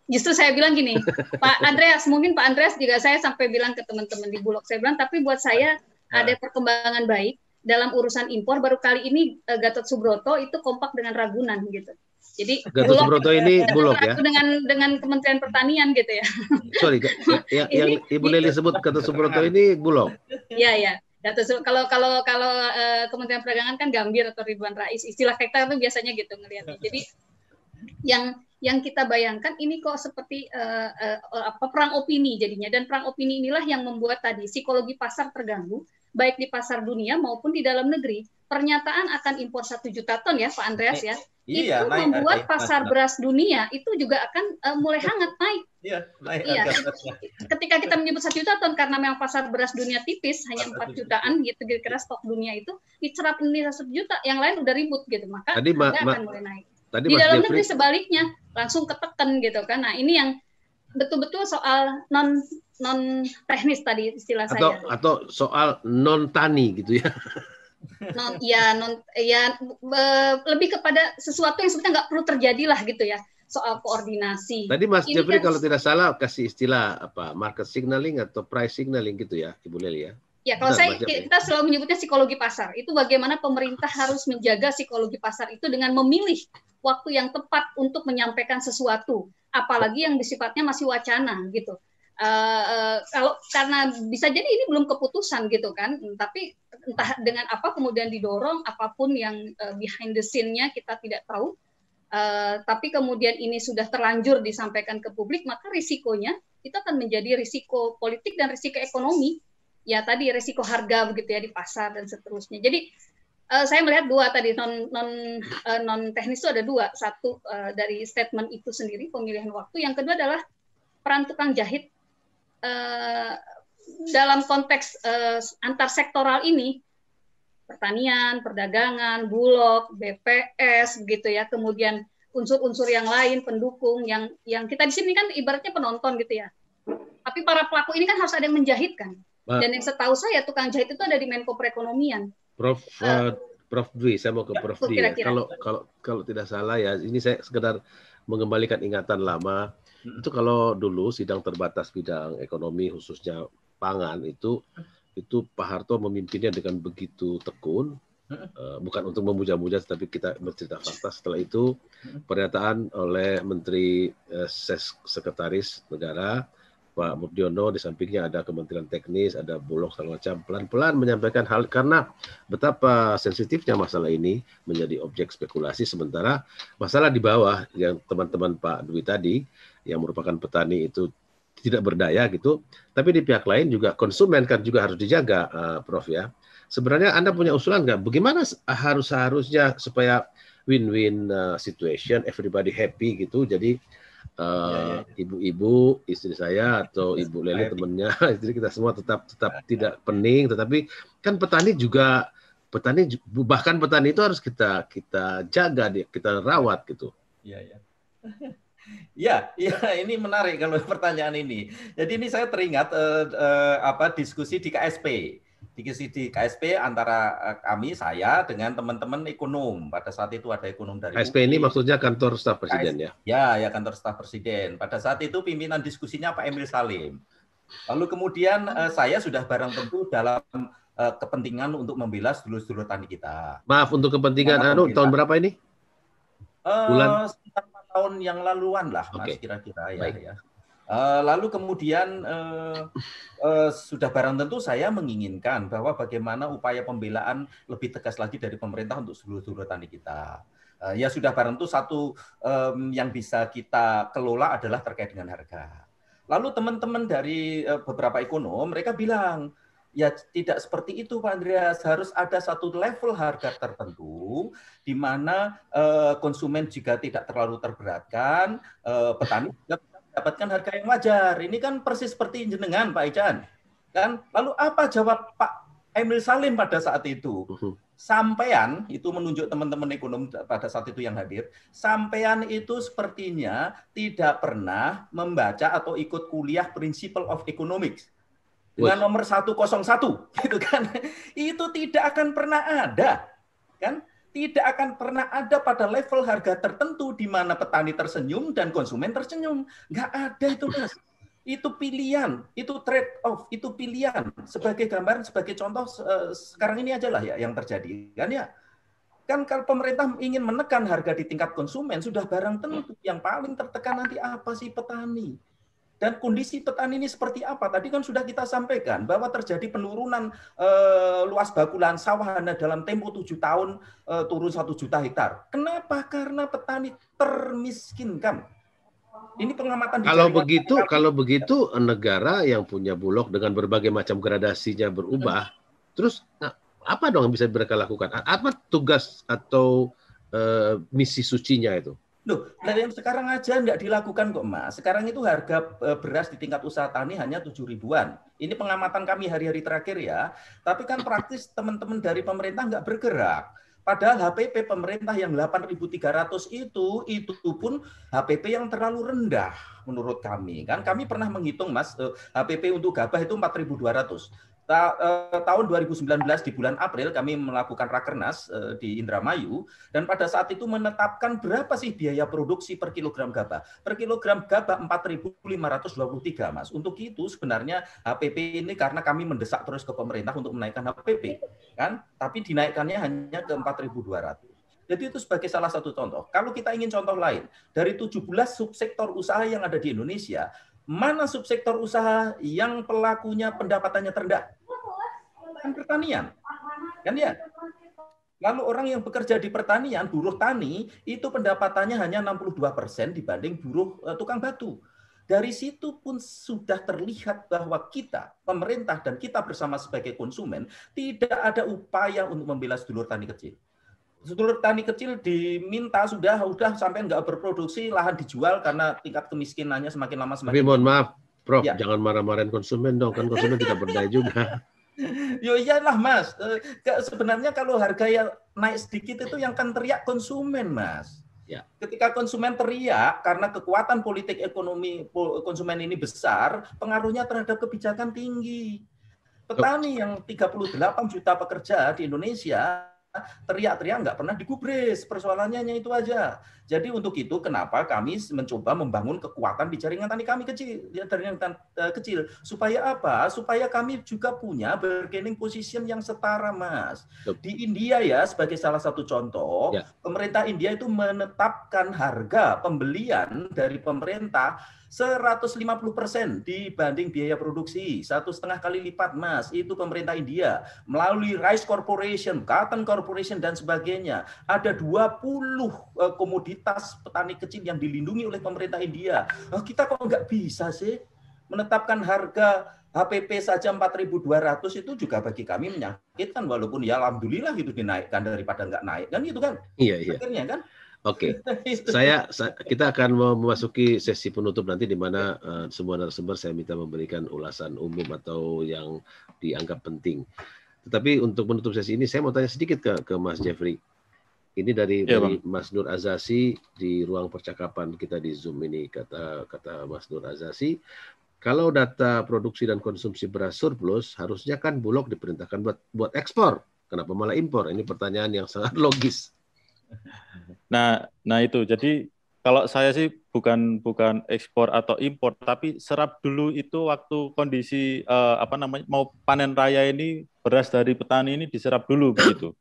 justru saya bilang gini, Pak Andreas, mungkin Pak Andreas juga saya sampai bilang ke teman-teman di Bulog, saya bilang, tapi buat saya ada perkembangan baik dalam urusan impor. Baru kali ini Gatot Subroto itu kompak dengan Ragunan gitu. Jadi Gatot Subroto ini Bulog ya? Dengan Kementerian Pertanian gitu ya. Sorry, yang Ibu Leli sebut Gatot Subroto ini Bulog. Iya. Kalau Kementerian Perdagangan kan Gambir atau Ridwan Rais, istilah kita itu biasanya gitu ngelihatnya. Jadi yang kita bayangkan ini kok seperti perang opini jadinya, dan perang opini inilah yang membuat tadi psikologi pasar terganggu baik di pasar dunia maupun di dalam negeri. Pernyataan akan impor 1 juta ton ya Pak Andreas ya, itu membuat pasar beras dunia itu juga akan mulai hangat naik. Iya. Ketika kita menyebut 1 juta ton karena memang pasar beras dunia tipis hanya 4 jutaan gitu, kira-kira stok dunia itu dicerap Indonesia 1 juta, yang lain udah ribut gitu, maka harga akan mulai naik. Di dalam negeri sebaliknya langsung ketekan gitu kan. Nah ini yang betul-betul soal non teknis tadi istilah saya. Atau soal non tani gitu ya. Lebih kepada sesuatu yang sebetulnya nggak perlu terjadi lah gitu ya, soal koordinasi. Tadi Mas Jeffrey kan, kalau tidak salah kasih istilah apa, market signaling atau price signaling gitu ya, Ibu Leli ya. Ya, kalau kita selalu menyebutnya psikologi pasar. Itu bagaimana pemerintah harus menjaga psikologi pasar itu dengan memilih waktu yang tepat untuk menyampaikan sesuatu, apalagi yang sifatnya masih wacana gitu. Karena bisa jadi ini belum keputusan gitu kan, tapi entah dengan apa kemudian didorong, apapun yang behind the scene-nya kita tidak tahu. Tapi kemudian ini sudah terlanjur disampaikan ke publik, maka risikonya itu akan menjadi risiko politik dan risiko ekonomi. Ya tadi risiko harga begitu ya di pasar dan seterusnya. Jadi Saya melihat dua tadi non teknis itu ada dua. Satu dari statement itu sendiri pemilihan waktu. Yang kedua adalah peran tukang jahit dalam konteks antar sektoral ini, pertanian, perdagangan, Bulog, BPS, begitu ya. Kemudian unsur-unsur yang lain pendukung yang kita di sini kan ibaratnya penonton gitu ya. Tapi para pelaku ini kan harus ada yang menjahitkan. Dan yang setahu saya tukang jahit itu ada di Menko Perekonomian. Prof Dwi, saya mau ke Prof Dwi ya. Kalau tidak salah ya, ini saya sekedar mengembalikan ingatan lama. Itu kalau dulu sidang terbatas bidang ekonomi khususnya pangan itu Pak Harto memimpinnya dengan begitu tekun, bukan untuk memuja-muja, tapi kita bercerita fakta. Setelah itu pernyataan oleh Menteri Sekretaris Negara Pak Murdiono, di sampingnya ada Kementerian Teknis, ada Bulog segala macam, pelan-pelan menyampaikan hal karena betapa sensitifnya masalah ini menjadi objek spekulasi, sementara masalah di bawah yang teman-teman Pak Dwi tadi yang merupakan petani itu tidak berdaya gitu, tapi di pihak lain juga konsumen kan juga harus dijaga, Prof ya. Sebenarnya Anda punya usulan nggak? Bagaimana harusnya supaya win-win situation, everybody happy gitu, jadi ibu-ibu, istri saya atau Ibu Leli temennya, istri kita semua tetap tidak pening, tetapi kan petani bahkan petani itu harus kita jaga, kita rawat gitu. Ya, ini menarik kalau pertanyaan ini. Jadi ini saya teringat diskusi di KSP. Di KSP antara saya dengan teman-teman ekonom. Pada saat itu ada ekonom dari KSP ini maksudnya kantor staf presiden ya? Ya, kantor staf presiden. Pada saat itu pimpinan diskusinya Pak Emil Salim. Lalu kemudian saya sudah barang tentu dalam kepentingan untuk membela sedulur-sedulur tani kita. Maaf, untuk kepentingan tahun berapa ini? Bulan? 4 tahun yang laluan lah, Mas, kira-kira ya. Lalu kemudian sudah barang tentu saya menginginkan bahwa bagaimana upaya pembelaan lebih tegas lagi dari pemerintah untuk sedulur-sedulur tani kita. Ya sudah barang tentu satu yang bisa kita kelola adalah terkait dengan harga. Lalu teman-teman dari beberapa ekonom mereka bilang, ya tidak seperti itu Pak Andreas, harus ada satu level harga tertentu di mana konsumen juga tidak terlalu terberatkan, petani juga dapatkan harga yang wajar. Ini kan persis seperti jenengan Pak Ican. Kan? Lalu apa jawab Pak Emil Salim pada saat itu? Sampean, itu menunjuk teman-teman ekonom pada saat itu yang hadir, sampean itu sepertinya tidak pernah membaca atau ikut kuliah Principle of Economics dengan nomor 101 gitu kan. Itu tidak akan pernah ada. Kan? Tidak akan pernah ada pada level harga tertentu di mana petani tersenyum dan konsumen tersenyum. Nggak ada itu, Mas. Itu pilihan, itu trade off, itu pilihan. Sebagai gambaran, sebagai contoh, sekarang ini aja lah ya yang terjadi. Kan ya? Kan kalau pemerintah ingin menekan harga di tingkat konsumen, sudah barang tentu yang paling tertekan nanti apa sih petani. Dan kondisi petani ini seperti apa? Tadi kan sudah kita sampaikan bahwa terjadi penurunan luas baku lahan sawah dalam tempo 7 tahun turun 1 juta hektar. Kenapa? Karena petani termiskinkan. Ini pengamatan. Kalau begitu negara yang punya Bulog dengan berbagai macam gradasinya berubah, terus apa dong yang bisa mereka lakukan? Apa tugas atau misi sucinya itu? Loh, dari yang sekarang aja nggak dilakukan kok, Mas. Sekarang itu harga beras di tingkat usaha tani hanya 7 ribuan. Ini pengamatan kami hari-hari terakhir ya. Tapi kan praktis teman-teman dari pemerintah nggak bergerak. Padahal HPP pemerintah yang 8.300 itu pun HPP yang terlalu rendah menurut kami. Kan kami pernah menghitung, Mas, HPP untuk gabah itu 4.200. Tahun 2019 di bulan April kami melakukan rakernas di Indramayu dan pada saat itu menetapkan berapa sih biaya produksi per kilogram gabah. Per kilogram gabah 4.523, Mas. Untuk itu sebenarnya HPP ini karena kami mendesak terus ke pemerintah untuk menaikkan HPP, kan? Tapi dinaikkannya hanya ke 4.200. Jadi itu sebagai salah satu contoh. Kalau kita ingin contoh lain, dari 17 subsektor usaha yang ada di Indonesia, mana subsektor usaha yang pelakunya pendapatannya terendah? Kan pertanian, kan ya. Lalu orang yang bekerja di pertanian, buruh tani, itu pendapatannya hanya 62% dibanding buruh tukang batu. Dari situ pun sudah terlihat bahwa kita, pemerintah dan kita bersama sebagai konsumen, tidak ada upaya untuk membela sedulur tani kecil. Sedulur tani kecil diminta sudah sampai nggak berproduksi, lahan dijual karena tingkat kemiskinannya semakin lama semakin Tapi mohon maaf, Prof, ya. Jangan marah-marahin konsumen dong, kan konsumen tidak berdaya juga. Yo iyalah Mas, sebenarnya kalau harga yang naik sedikit itu yang kan teriak konsumen Mas. Ya. Ketika konsumen teriak karena kekuatan politik ekonomi konsumen ini besar, pengaruhnya terhadap kebijakan tinggi. Petani yang 38 juta pekerja di Indonesia teriak-teriak nggak pernah digubris, persoalannya itu aja. Jadi untuk itu kenapa kami mencoba membangun kekuatan di jaringan tani kami kecil, kecil. Supaya apa? Supaya kami juga punya bargaining position yang setara, Mas. Di India ya, sebagai salah satu contoh, pemerintah India itu menetapkan harga pembelian dari pemerintah 150% dibanding biaya produksi, 1,5 kali lipat, Mas. Itu pemerintah India melalui Rice Corporation, Cotton Corporation dan sebagainya. Ada 20 komoditas petani kecil yang dilindungi oleh pemerintah India. Kita kok nggak bisa sih menetapkan harga HPP saja 4.200 itu juga bagi kami menyakitkan, walaupun ya alhamdulillah itu dinaikkan daripada nggak naik kan gitu kan? Iya. Akhirnya kan? Oke, kita akan memasuki sesi penutup nanti di mana semua narasumber saya minta memberikan ulasan umum atau yang dianggap penting. Tetapi untuk menutup sesi ini saya mau tanya sedikit ke Mas Jeffrey. Ini dari Mas Nur Azasi di ruang percakapan kita di Zoom ini, kata Mas Nur Azasi, kalau data produksi dan konsumsi beras surplus, harusnya kan Bulog diperintahkan buat ekspor. Kenapa malah impor? Ini pertanyaan yang sangat logis. Nah itu. Jadi kalau saya sih bukan ekspor atau impor, tapi serap dulu itu waktu kondisi mau panen raya ini, beras dari petani ini diserap dulu begitu.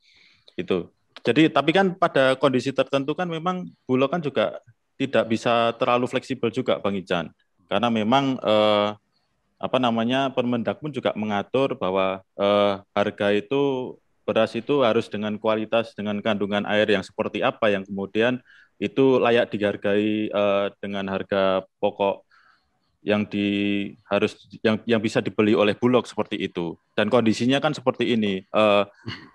Itu. Jadi tapi kan pada kondisi tertentu kan memang Bulog kan juga tidak bisa terlalu fleksibel juga, Bang Ican. Karena memang Permendak pun juga mengatur bahwa harga itu, beras itu harus dengan kualitas, dengan kandungan air yang seperti apa yang kemudian itu layak dihargai dengan harga pokok yang bisa dibeli oleh Bulog seperti itu. Dan kondisinya kan seperti ini.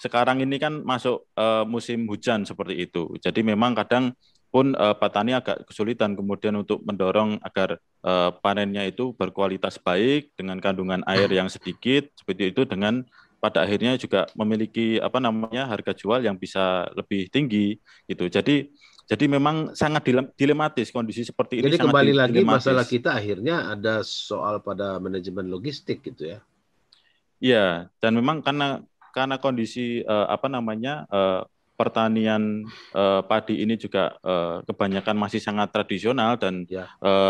Sekarang ini kan masuk musim hujan seperti itu. Jadi memang kadang pun petani agak kesulitan kemudian untuk mendorong agar panennya itu berkualitas baik dengan kandungan air yang sedikit seperti itu, dengan pada akhirnya juga memiliki harga jual yang bisa lebih tinggi gitu. Jadi memang sangat dilematis kondisi seperti ini. Jadi kembali lagi masalah kita akhirnya ada soal pada manajemen logistik gitu ya. Iya, dan memang karena kondisi pertanian padi ini juga kebanyakan masih sangat tradisional dan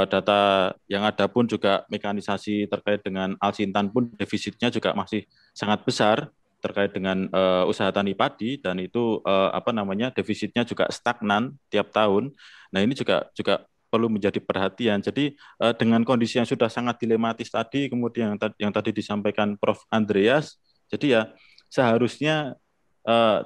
data yang ada pun juga mekanisasi terkait dengan Alsintan pun defisitnya juga masih sangat besar terkait dengan usaha tani padi, dan itu defisitnya juga stagnan tiap tahun. Nah ini juga perlu menjadi perhatian. Jadi dengan kondisi yang sudah sangat dilematis tadi, kemudian yang tadi disampaikan Prof. Andreas, jadi ya seharusnya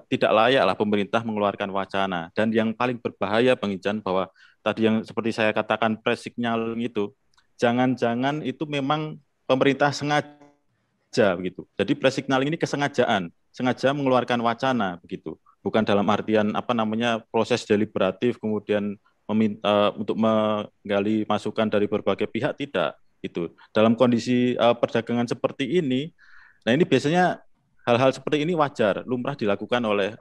tidak layaklah pemerintah mengeluarkan wacana. Dan yang paling berbahaya, Bang Ican, bahwa tadi yang seperti saya katakan press signaling itu, jangan-jangan itu memang pemerintah sengaja begitu. Jadi press signaling ini kesengajaan, sengaja mengeluarkan wacana begitu. Bukan dalam artian proses deliberatif kemudian meminta untuk menggali masukan dari berbagai pihak, tidak. Itu dalam kondisi perdagangan seperti ini. Nah ini biasanya hal-hal seperti ini wajar, lumrah dilakukan oleh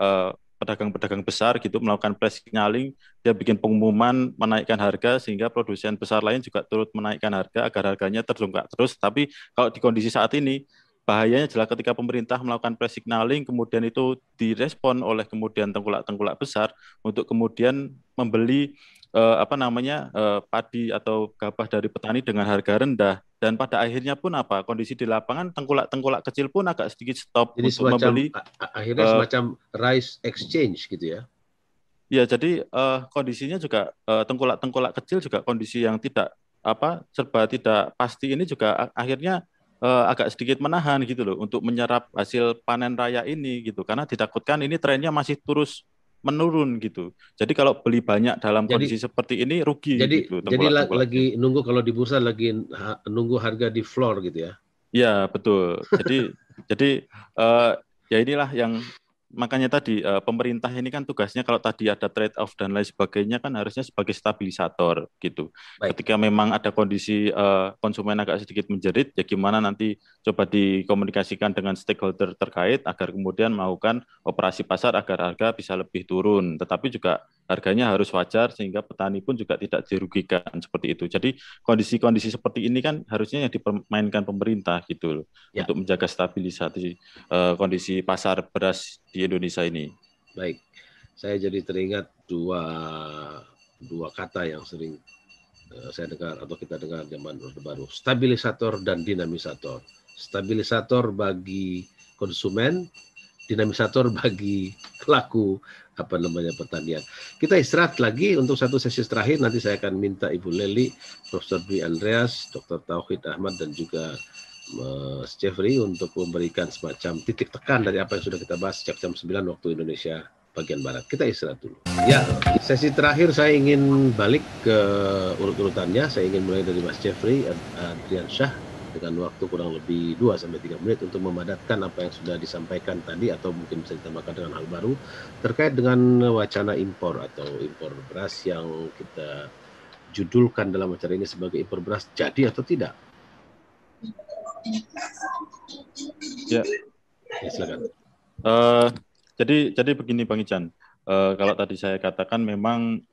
pedagang-pedagang besar gitu, melakukan press signaling, dia bikin pengumuman menaikkan harga sehingga produsen besar lain juga turut menaikkan harga agar harganya terdongkrak terus. Tapi kalau di kondisi saat ini, bahayanya adalah ketika pemerintah melakukan press signaling, kemudian itu direspon oleh kemudian tengkulak-tengkulak besar untuk kemudian membeli padi atau gabah dari petani dengan harga rendah. Dan pada akhirnya pun kondisi di lapangan tengkulak-tengkulak kecil pun agak sedikit stop. Jadi untuk membeli. Akhirnya semacam rice exchange gitu ya? Ya, jadi kondisinya juga tengkulak-tengkulak kecil juga kondisi yang serba tidak pasti ini juga akhirnya agak sedikit menahan gitu loh untuk menyerap hasil panen raya ini gitu, karena ditakutkan ini trennya masih terus menurun gitu. Jadi kalau beli banyak dalam kondisi seperti ini rugi gitu. Jadi lagi nunggu kalau di bursa lagi nunggu harga di floor gitu ya. Iya, betul. Jadi ya inilah yang makanya tadi pemerintah ini kan tugasnya kalau tadi ada trade off dan lain sebagainya kan harusnya sebagai stabilisator gitu. Baik. Ketika memang ada kondisi konsumen agak sedikit menjerit, ya gimana nanti coba dikomunikasikan dengan stakeholder terkait agar kemudian melakukan operasi pasar agar harga bisa lebih turun. Tetapi juga harganya harus wajar sehingga petani pun juga tidak dirugikan seperti itu. Jadi kondisi-kondisi seperti ini kan harusnya yang dipermainkan pemerintah gitu loh, untuk menjaga stabilisasi kondisi pasar beras di Indonesia ini. Baik, saya jadi teringat dua kata yang sering saya dengar atau kita dengar zaman Orde Baru, stabilisator dan dinamisator. Stabilisator bagi konsumen, dinamisator bagi pelaku pertanian. Kita istirahat lagi untuk satu sesi terakhir. Nanti saya akan minta Ibu Leli, Profesor Dwi Andreas, Dr. Tauhid Ahmad dan juga Mas Jeffrey untuk memberikan semacam titik tekan dari apa yang sudah kita bahas sejak jam 9 waktu Indonesia bagian Barat. Kita istirahat dulu. Ya, sesi terakhir saya ingin balik ke urut-urutannya. Saya ingin mulai dari Mas Jeffrey Adriansyah dengan waktu kurang lebih 2-3 menit untuk memadatkan apa yang sudah disampaikan tadi atau mungkin bisa ditambahkan dengan hal baru terkait dengan wacana impor atau impor beras yang kita judulkan dalam acara ini sebagai impor beras jadi atau tidak. Ya, silakan. Jadi begini Bang Ican, kalau tadi saya katakan memang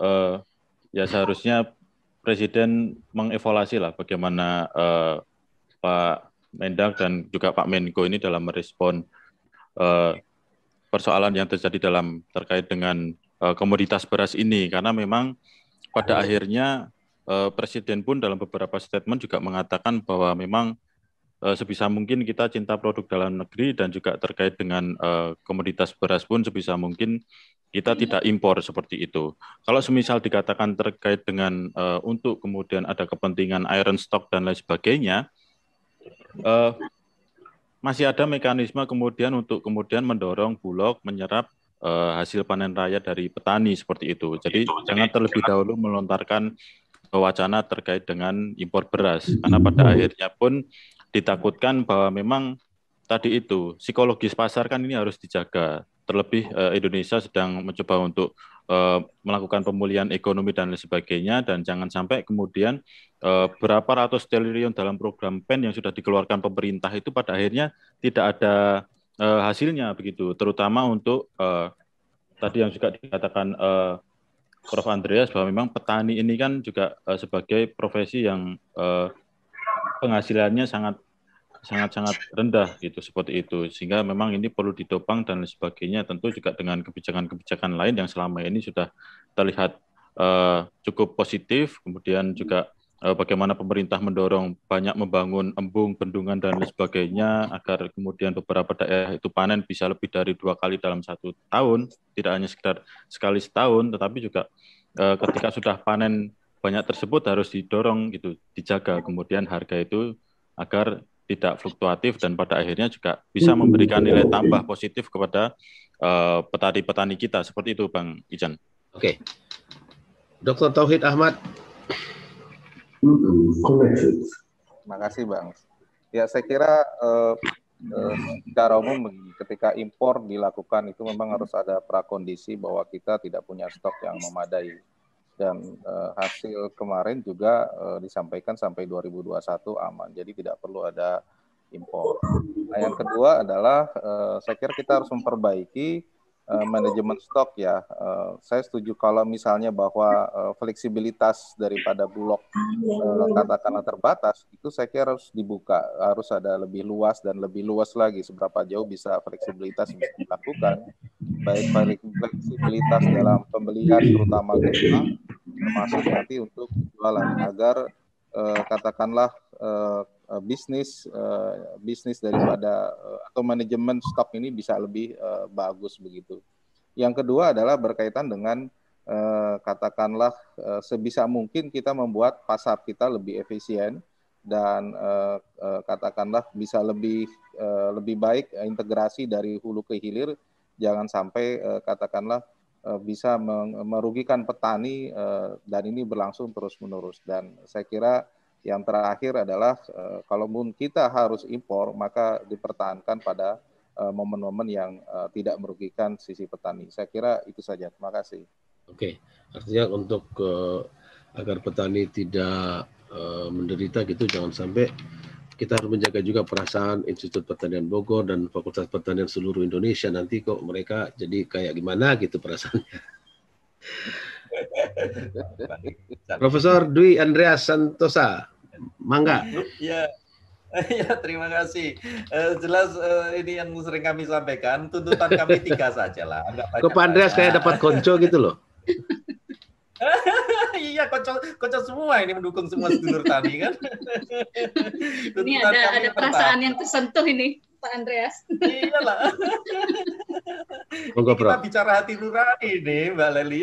ya seharusnya Presiden mengevaluasi lah bagaimana Pak Mendak dan juga Pak Menko ini dalam merespon persoalan yang terjadi terkait dengan komoditas beras ini, karena memang pada akhirnya Presiden pun dalam beberapa statement juga mengatakan bahwa memang sebisa mungkin kita cinta produk dalam negeri dan juga terkait dengan komoditas beras pun sebisa mungkin kita tidak impor seperti itu. Kalau semisal dikatakan terkait dengan untuk kemudian ada kepentingan iron stock dan lain sebagainya, masih ada mekanisme kemudian untuk kemudian mendorong Bulog menyerap hasil panen raya dari petani seperti itu. Jadi jangan terlebih dahulu melontarkan wacana terkait dengan impor beras, karena pada akhirnya pun ditakutkan bahwa memang tadi itu psikologis pasar kan ini harus dijaga. Terlebih Indonesia sedang mencoba untuk melakukan pemulihan ekonomi dan lain sebagainya, dan jangan sampai kemudian berapa ratus triliun dalam program PEN yang sudah dikeluarkan pemerintah itu pada akhirnya tidak ada hasilnya begitu, terutama untuk tadi yang juga dikatakan Prof. Andreas bahwa memang petani ini kan juga sebagai profesi yang penghasilannya sangat rendah gitu, seperti itu, sehingga memang ini perlu ditopang dan lain sebagainya, tentu juga dengan kebijakan-kebijakan lain yang selama ini sudah terlihat cukup positif, kemudian juga bagaimana pemerintah mendorong banyak membangun embung, bendungan dan lain sebagainya agar kemudian beberapa daerah itu panen bisa lebih dari 2 kali dalam 1 tahun, tidak hanya sekedar sekali setahun, tetapi juga ketika sudah panen banyak tersebut harus didorong gitu, dijaga kemudian harga itu agar tidak fluktuatif dan pada akhirnya juga bisa memberikan nilai tambah positif kepada petani-petani kita, seperti itu Bang Ican. Oke. Dr. Tauhid Ahmad. Terima kasih Bang. Ya saya kira secara umum ketika impor dilakukan itu memang harus ada prakondisi bahwa kita tidak punya stok yang memadai. Dan hasil kemarin juga disampaikan sampai 2021 aman, jadi tidak perlu ada impor. Nah, yang kedua adalah saya kira kita harus memperbaiki manajemen stok ya. Saya setuju kalau misalnya bahwa fleksibilitas daripada Bulog katakanlah terbatas, itu saya kira harus dibuka, harus ada lebih luas dan lebih luas lagi seberapa jauh bisa fleksibilitas bisa dilakukan, baik fleksibilitas dalam pembelian terutama gabah, termasuk nanti untuk jualan agar katakanlah bisnis daripada atau manajemen stok ini bisa lebih bagus begitu. Yang kedua adalah berkaitan dengan katakanlah sebisa mungkin kita membuat pasar kita lebih efisien dan katakanlah bisa lebih baik integrasi dari hulu ke hilir, jangan sampai katakanlah bisa merugikan petani dan ini berlangsung terus-menerus. Dan saya kira yang terakhir adalah kalaupun kita harus impor, maka dipertahankan pada momen-momen yang tidak merugikan sisi petani. Saya kira itu saja. Terima kasih. Oke, artinya untuk agar petani tidak menderita gitu, jangan sampai kita harus menjaga juga perasaan Institut Pertanian Bogor dan Fakultas Pertanian seluruh Indonesia. Nanti kok mereka jadi kayak gimana gitu perasaannya. Profesor Dwi Andreas Santosa, mangga. Ya, ya terima kasih. Jelas ini yang sering kami sampaikan, tuntutan kami 3 saja lah. Kok Pak Andreas kayak dapat konco gitu loh. Iya, kocok semua ini mendukung semua sedulur tani kan. Ini ada perasaan yang tersentuh ini, Pak Andreas. Iyalah. Kita bicara hati nurani nih, Mbak Leli.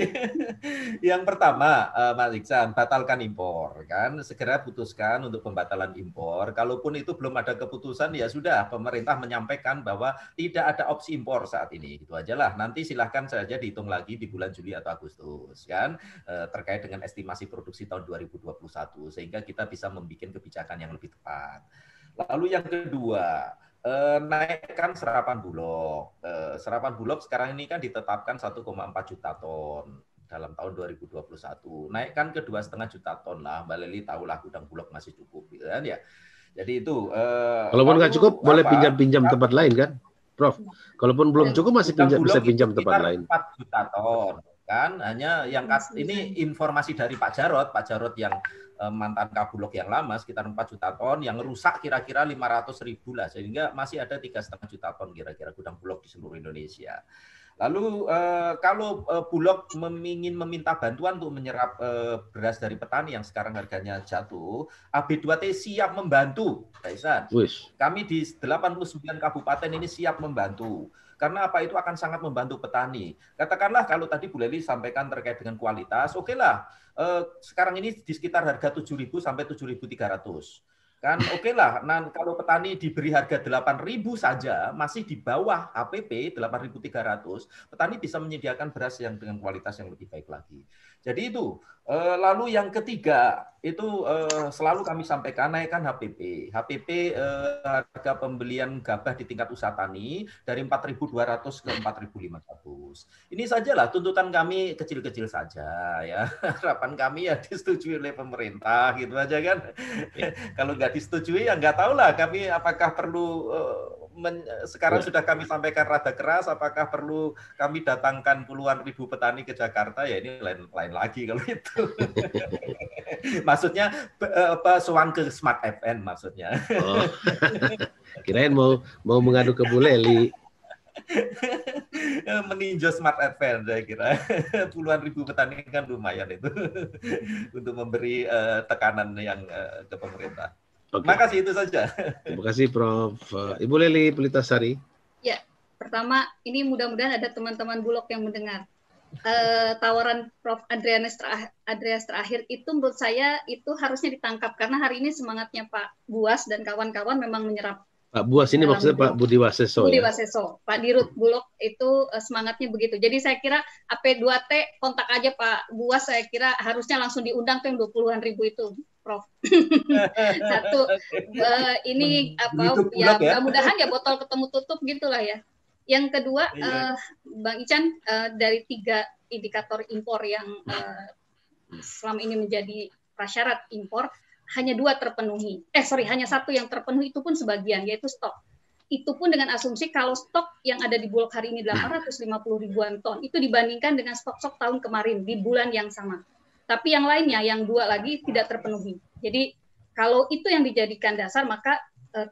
Yang pertama, Mas Iksan, batalkan impor kan, segera putuskan untuk pembatalan impor. Kalaupun itu belum ada keputusan, ya sudah, pemerintah menyampaikan bahwa tidak ada opsi impor saat ini. Itu aja lah. Nanti silahkan saja dihitung lagi di bulan Juli atau Agustus kan, terkait dengan estimasi produksi tahun 2021, sehingga kita bisa membuat kebijakan yang lebih tepat. Lalu yang kedua, naikkan serapan bulog. Serapan bulog sekarang ini kan ditetapkan 1,4 juta ton dalam tahun 2021. Naikkan ke 2,5 juta ton lah. Mbak Leli tahulah gudang bulog masih cukup, kan ya. Jadi itu. Kalaupun nggak cukup, boleh pinjam tempat lain kan, Prof? Kalaupun belum cukup masih bisa pinjam tempat lain. 4 juta ton kan. Hanya yang ini informasi dari Pak Jarot yang mantan Kabulog yang lama sekitar 4 juta ton, yang rusak kira-kira 500.000 lah, sehingga masih ada 3,5 juta ton kira-kira gudang Bulog di seluruh Indonesia. Lalu kalau Bulog ingin meminta bantuan untuk menyerap beras dari petani yang sekarang harganya jatuh, AB2T siap membantu, Pak Kami di 89 kabupaten ini siap membantu. Karena apa, itu akan sangat membantu petani. Katakanlah kalau tadi Bu Leli sampaikan terkait dengan kualitas, oke lah, sekarang ini di sekitar harga 7.000 sampai 7.300. Kan oke lah, nah, kalau petani diberi harga 8.000 saja, masih di bawah HPP 8.300, petani bisa menyediakan beras yang dengan kualitas yang lebih baik lagi. Jadi itu. Lalu yang ketiga, itu selalu kami sampaikan, naikkan HPP. HPP harga pembelian gabah di tingkat usaha tani dari 4.200 ke 4.500. Ini sajalah tuntutan kami, kecil-kecil saja ya. Harapan kami ya disetujui oleh pemerintah gitu aja kan. Kalau nggak disetujui ya nggak tahu lah kami apakah perlu sekarang sudah kami sampaikan rada keras, apakah perlu kami datangkan puluhan ribu petani ke Jakarta, ya ini lain lagi kalau itu. Maksudnya sowan ke Smart FN maksudnya. Oh. Kirain mau mengadu ke Bu Leli. Meninjau Smart FN saya kira. Puluhan ribu petani kan lumayan itu untuk memberi tekanan yang ke pemerintah. Okay. Terima kasih, itu saja. Terima kasih Prof. Ibu Leli Pulitasari. Ya, pertama ini mudah-mudahan ada teman-teman Bulog yang mendengar. Tawaran Prof. Andreas terakhir itu menurut saya itu harusnya ditangkap, karena hari ini semangatnya Pak Buas dan kawan-kawan memang menyerap. Pak Buas ini maksudnya Bulog. Pak Budi Waseso. Budi Waseso, Pak Dirut Bulog itu semangatnya begitu. Jadi saya kira AP2T kontak aja Pak Buas, saya kira harusnya langsung diundang tuh yang 20-an ribu itu, Prof. Satu, ini apa ya, mudah-mudahan ya botol ketemu tutup gitulah ya. Yang kedua, Bang Ican, dari 3 indikator impor yang selama ini menjadi prasyarat impor, hanya 2 terpenuhi. Hanya 1 yang terpenuhi, itu pun sebagian, yaitu stok. Itu pun dengan asumsi kalau stok yang ada di Bulog hari ini 850 ribuan ton, itu dibandingkan dengan stok-stok tahun kemarin di bulan yang sama. Tapi yang lainnya, yang 2 lagi tidak terpenuhi. Jadi kalau itu yang dijadikan dasar, maka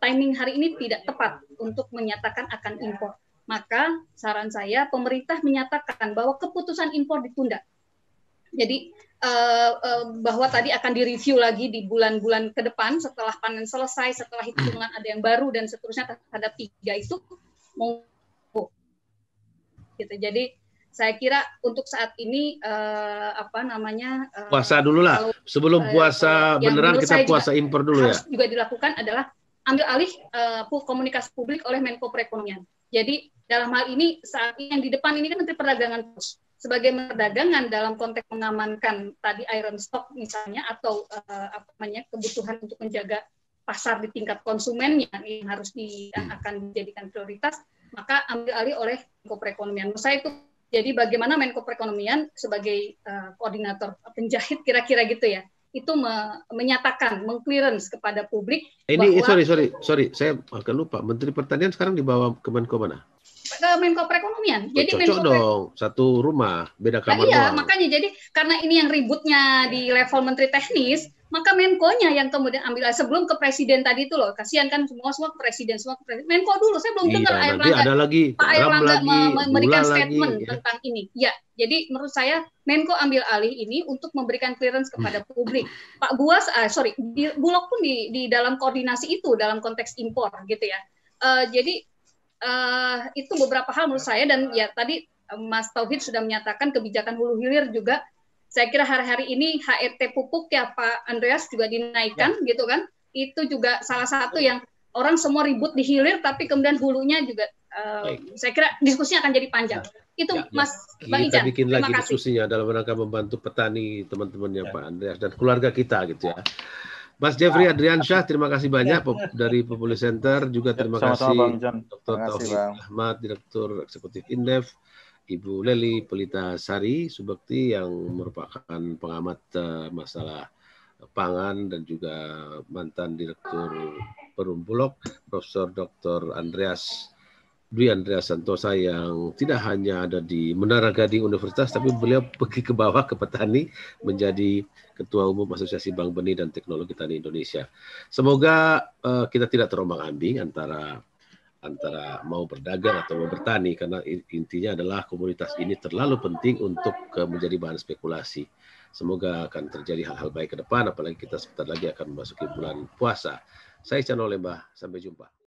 timing hari ini tidak tepat untuk menyatakan akan impor. Maka saran saya, pemerintah menyatakan bahwa keputusan impor ditunda. Jadi bahwa tadi akan direview lagi di bulan-bulan ke depan setelah panen selesai, setelah hitungan ada yang baru dan seterusnya terhadap 3 itu mau gitu. Jadi saya kira untuk saat ini puasa dulu lah. Sebelum puasa beneran kita puasa impor dulu ya. Harus juga dilakukan adalah ambil alih komunikasi publik oleh Menko Perekonomian. Jadi dalam hal ini saat yang di depan ini kan Menteri Perdagangan terus. sebagai perdagangan dalam konteks mengamankan tadi iron stock misalnya, atau kebutuhan untuk menjaga pasar di tingkat konsumennya yang harus akan dijadikan prioritas, maka ambil alih oleh Menko Perekonomian. Menurut saya itu jadi bagaimana Menko Perekonomian sebagai koordinator penjahit kira-kira gitu ya, itu menyatakan, mengclearance kepada publik. Ini sorry, saya agak lupa. Menteri Pertanian sekarang dibawa ke Menko mana? Ke Menko Perekonomian. Jadi cocok dong, satu rumah, beda kamar iya, doang. makanya jadi karena ini yang ributnya di level Menteri Teknis, maka Menko-nya yang kemudian ambil sebelum ke Presiden tadi itu loh. Kasihan kan semua ke Presiden, Menko dulu. Saya belum dengar Pak Airlangga memberikan statement tentang ini. Ya, jadi menurut saya Menko ambil alih ini untuk memberikan clearance kepada publik. Pak Buas, Bulog pun di dalam koordinasi itu dalam konteks impor gitu ya. Jadi itu beberapa hal menurut saya, dan ya tadi Mas Tauhid sudah menyatakan kebijakan hulu hilir juga. Saya kira hari-hari ini HET pupuk ya Pak Andreas juga dinaikkan gitu kan. Itu juga salah satu yang orang semua ribut di hilir tapi kemudian hulunya juga saya kira diskusinya akan jadi panjang. Itu Mas Bang Ican. Kita bikin lagi diskusinya dalam rangka membantu petani teman-temannya Pak Andreas dan keluarga kita gitu ya. Mas Jeffrey Adriansyah, terima kasih banyak dari Populi Center. Juga terima kasih Dr. Tauhid Ahmad, Direktur Eksekutif Indef, Ibu Leli Pelita Sari Subakti yang merupakan pengamat masalah pangan dan juga mantan Direktur Perum Bulog, Profesor Dr. Dwi Andreas Santosa yang tidak hanya ada di Menara Gading Universitas, tapi beliau pergi ke bawah ke petani menjadi Ketua Umum Asosiasi Bank Benih dan Teknologi Tani Indonesia. Semoga kita tidak terombang-ambing antara mau berdagang atau mau bertani, karena intinya adalah komunitas ini terlalu penting untuk menjadi bahan spekulasi. Semoga akan terjadi hal-hal baik ke depan, apalagi kita sebentar lagi akan memasuki bulan puasa. Saya Chano Lembah, sampai jumpa.